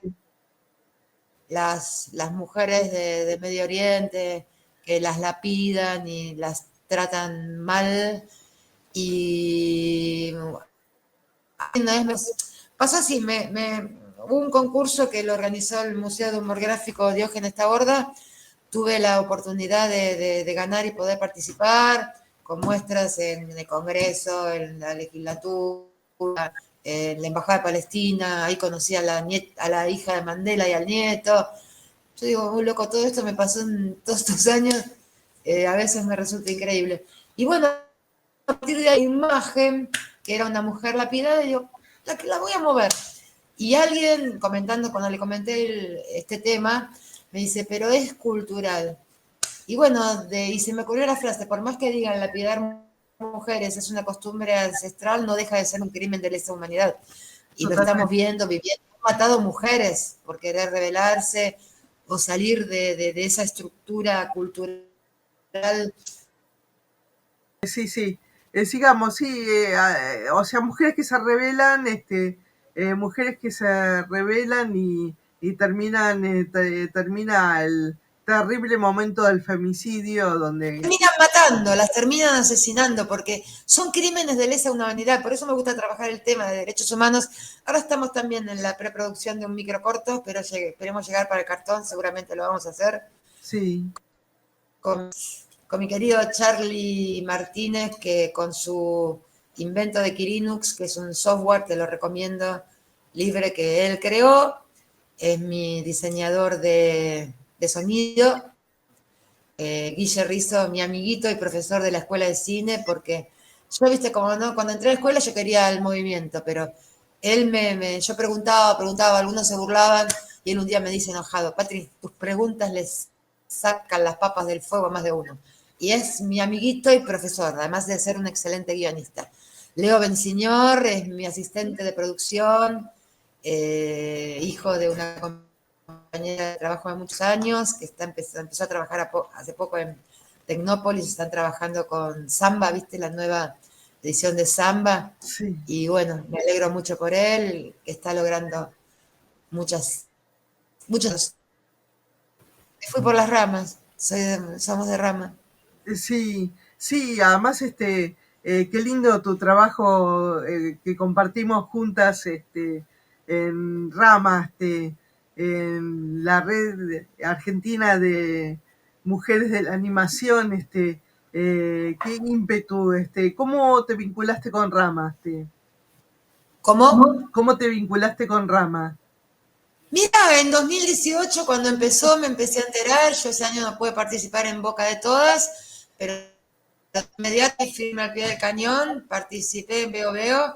las mujeres de Medio Oriente que las lapidan y las tratan mal, y pasó así, hubo un concurso que lo organizó el Museo de Humor Gráfico Diógenes Taborda, tuve la oportunidad de ganar y poder participar con muestras en el Congreso, en la legislatura, en la Embajada de Palestina. Ahí conocí a la hija de Mandela y al nieto. Yo digo, muy loco, todo esto me pasó en todos estos años, a veces me resulta increíble. Y bueno, a partir de la imagen, que era una mujer lapidada, digo, la voy a mover. Y alguien comentando, cuando le comenté este tema, Me dice, pero es cultural. Y bueno, y se me ocurrió la frase, por más que digan lapidar mujeres es una costumbre ancestral, no deja de ser un crimen de lesa humanidad. Y lo Totalmente. estamos viendo, viviendo. Han matado mujeres por querer rebelarse o salir de esa estructura cultural. Sí. Sigamos, sí, o sea, mujeres que se rebelan, mujeres que se rebelan y termina el terrible momento del femicidio donde... Terminan matando, las terminan asesinando, porque son crímenes de lesa humanidad. Por eso me gusta trabajar el tema de derechos humanos. Ahora estamos también en la preproducción de un microcorto, pero esperemos llegar para el cartón, seguramente lo vamos a hacer. Sí. Con mi querido Charlie Martínez, que con su invento de Kirinux, que es un software, te lo recomiendo, libre, que él creó, es mi diseñador de sonido. Guille Rizzo, mi amiguito y profesor de la escuela de cine, porque yo, viste, como no, cuando entré a la escuela yo quería el movimiento, pero él yo preguntaba, algunos se burlaban, y él un día me dice enojado, Patri, tus preguntas les sacan las papas del fuego a más de uno. Y es mi amiguito y profesor, además de ser un excelente guionista. Leo Bensiñor es mi asistente de producción, hijo de una compañera de trabajo de muchos años, que empezó a trabajar hace poco en Tecnópolis, están trabajando con Samba, ¿viste? La nueva edición de Samba. Sí. Y bueno, me alegro mucho por él, que está logrando muchas. Me fui por las ramas, somos de rama. Sí, además, qué lindo tu trabajo que compartimos juntas, en Rama, en la red argentina de mujeres de la animación, qué ímpetu, ¿cómo te vinculaste con Rama? ¿Cómo? ¿Cómo te vinculaste con Rama? Mira, en 2018 cuando empezó me empecé a enterar, yo ese año no pude participar en Boca de Todas, pero inmediatamente firme al pie del cañón, participé en Veo Veo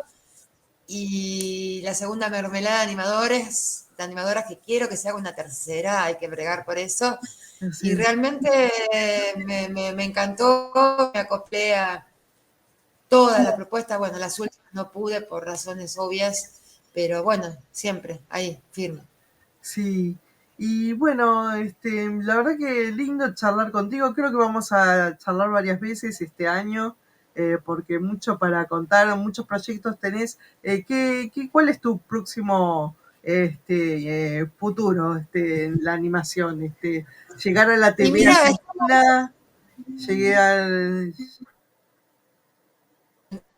y la segunda mermelada de animadoras que quiero que se haga una tercera, hay que bregar por eso. Sí. Y realmente me encantó, me acoplé a todas las propuestas, bueno, las últimas no pude por razones obvias, pero bueno, siempre ahí, firme. Sí, y bueno, la verdad que lindo charlar contigo. Creo que vamos a charlar varias veces este año, porque mucho para contar, muchos proyectos tenés. ¿Cuál es tu próximo futuro en la animación? Llegar a la Y TV mira, argentina, llegué al...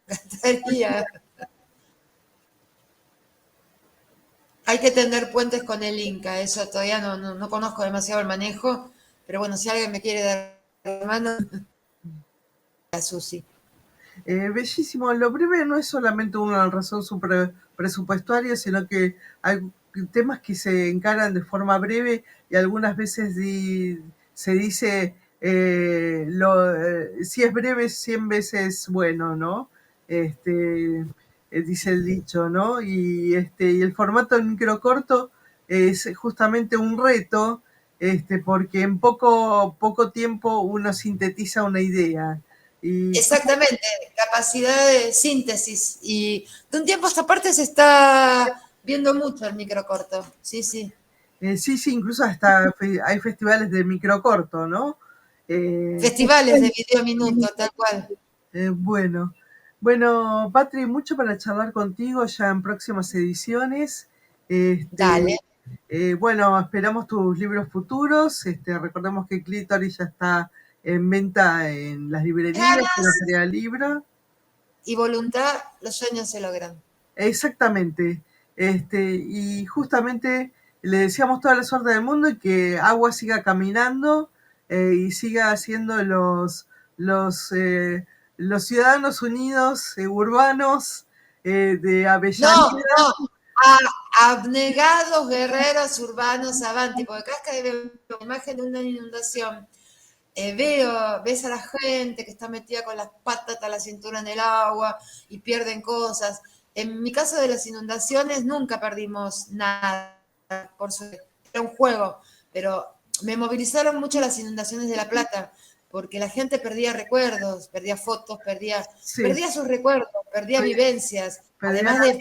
estaría. Hay que tender puentes con el Inca, eso todavía no conozco demasiado el manejo, pero bueno, si alguien me quiere dar la mano, a Susi. Bellísimo. Lo breve no es solamente una razón presupuestaria, sino que hay temas que se encaran de forma breve y algunas veces se dice, si es breve, 100 veces bueno, ¿no? Dice el dicho, ¿no? Y el formato del microcorto es justamente un reto, porque en poco tiempo uno sintetiza una idea. Y Exactamente, capacidad de síntesis. Y de un tiempo a esta parte se está viendo mucho el microcorto. Sí, sí. sí, incluso hasta hay festivales de microcorto, ¿no? Festivales de video minuto, tal cual. Bueno, Patri, mucho para charlar contigo ya en próximas ediciones. Dale. Bueno, esperamos tus libros futuros. Recordemos que Clítoris ya está en venta en las librerías, en la Feria del Libro. Y voluntad, los sueños se logran. Exactamente. Y justamente le deseamos toda la suerte del mundo y que Agua siga caminando y siga haciendo los ciudadanos unidos urbanos de Avellaneda. No. Abnegados guerreros urbanos avanti, porque cada vez que veo la imagen de una inundación, ves a la gente que está metida con las patas hasta la cintura en el agua y pierden cosas. En mi caso de las inundaciones nunca perdimos nada, por suerte, era un juego, pero me movilizaron mucho las inundaciones de La Plata, porque la gente perdía recuerdos, perdía fotos, perdía sus recuerdos, perdía vivencias, además de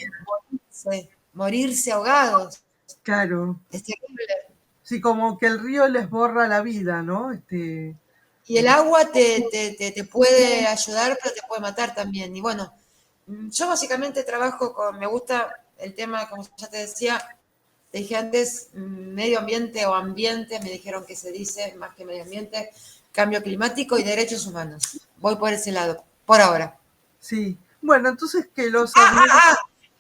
morirse ahogados. Claro. Es terrible. Sí, como que el río les borra la vida, ¿no? Y el agua te puede ayudar, pero te puede matar también. Y bueno, yo básicamente trabajo me gusta el tema, como ya te decía, te dije antes, medio ambiente o ambiente, me dijeron que se dice más que medio ambiente, cambio climático y derechos humanos. Voy por ese lado, por ahora. Sí, bueno, entonces que los...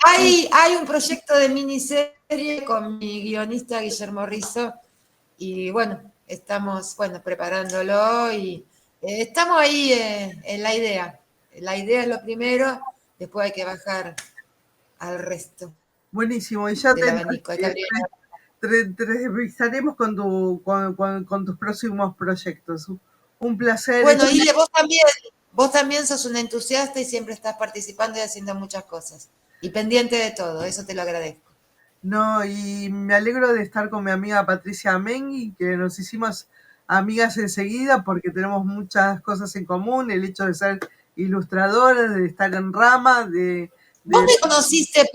Hay un proyecto de miniserie con mi guionista Guillermo Rizzo y bueno, estamos preparándolo y estamos ahí en la idea. La idea es lo primero, después hay que bajar al resto. Buenísimo, y ya del abanico. te revisaremos con tus próximos proyectos. Un placer. Bueno, Ile, vos también sos una entusiasta y siempre estás participando y haciendo muchas cosas. Y pendiente de todo, eso te lo agradezco. No, y me alegro de estar con mi amiga Patricia Mengui, que nos hicimos amigas enseguida porque tenemos muchas cosas en común, el hecho de ser ilustradora, de estar en Rama, Vos me conociste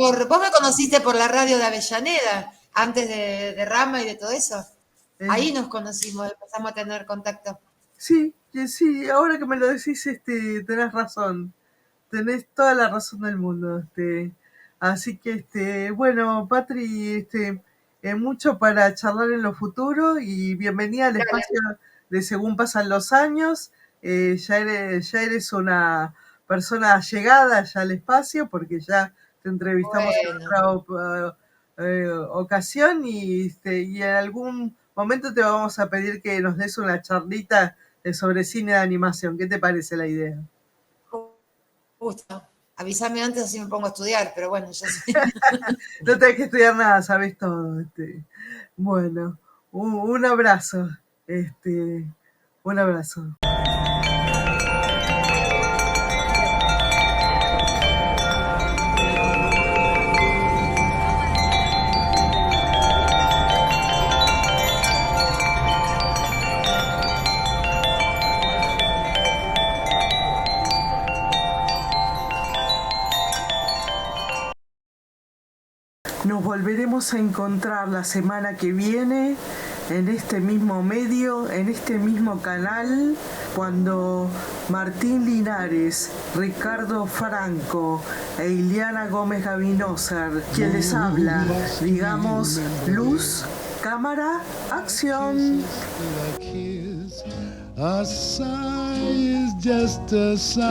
por la radio de Avellaneda, antes de Rama y de todo eso. Ahí nos conocimos, empezamos a tener contacto. Sí, ahora que me lo decís, tenés razón. Tenés toda la razón del mundo. Así que, bueno, Patri, mucho para charlar en lo futuro y bienvenida al espacio de Según Pasan los Años. Ya eres una persona llegada ya al espacio porque ya te entrevistamos en otra ocasión y en algún momento te vamos a pedir que nos des una charlita sobre cine de animación. ¿Qué te parece la idea? Justo. Avísame antes así me pongo a estudiar, pero bueno, ya sé. No tenés que estudiar nada, sabes todo. Bueno, un abrazo. Un abrazo. Nos volveremos a encontrar la semana que viene en este mismo medio, en este mismo canal, cuando Martín Linares, Ricardo Franco e Ileana Gómez Gavinosa, quien les habla, digamos luz, cámara, acción. A sigh is just a sigh.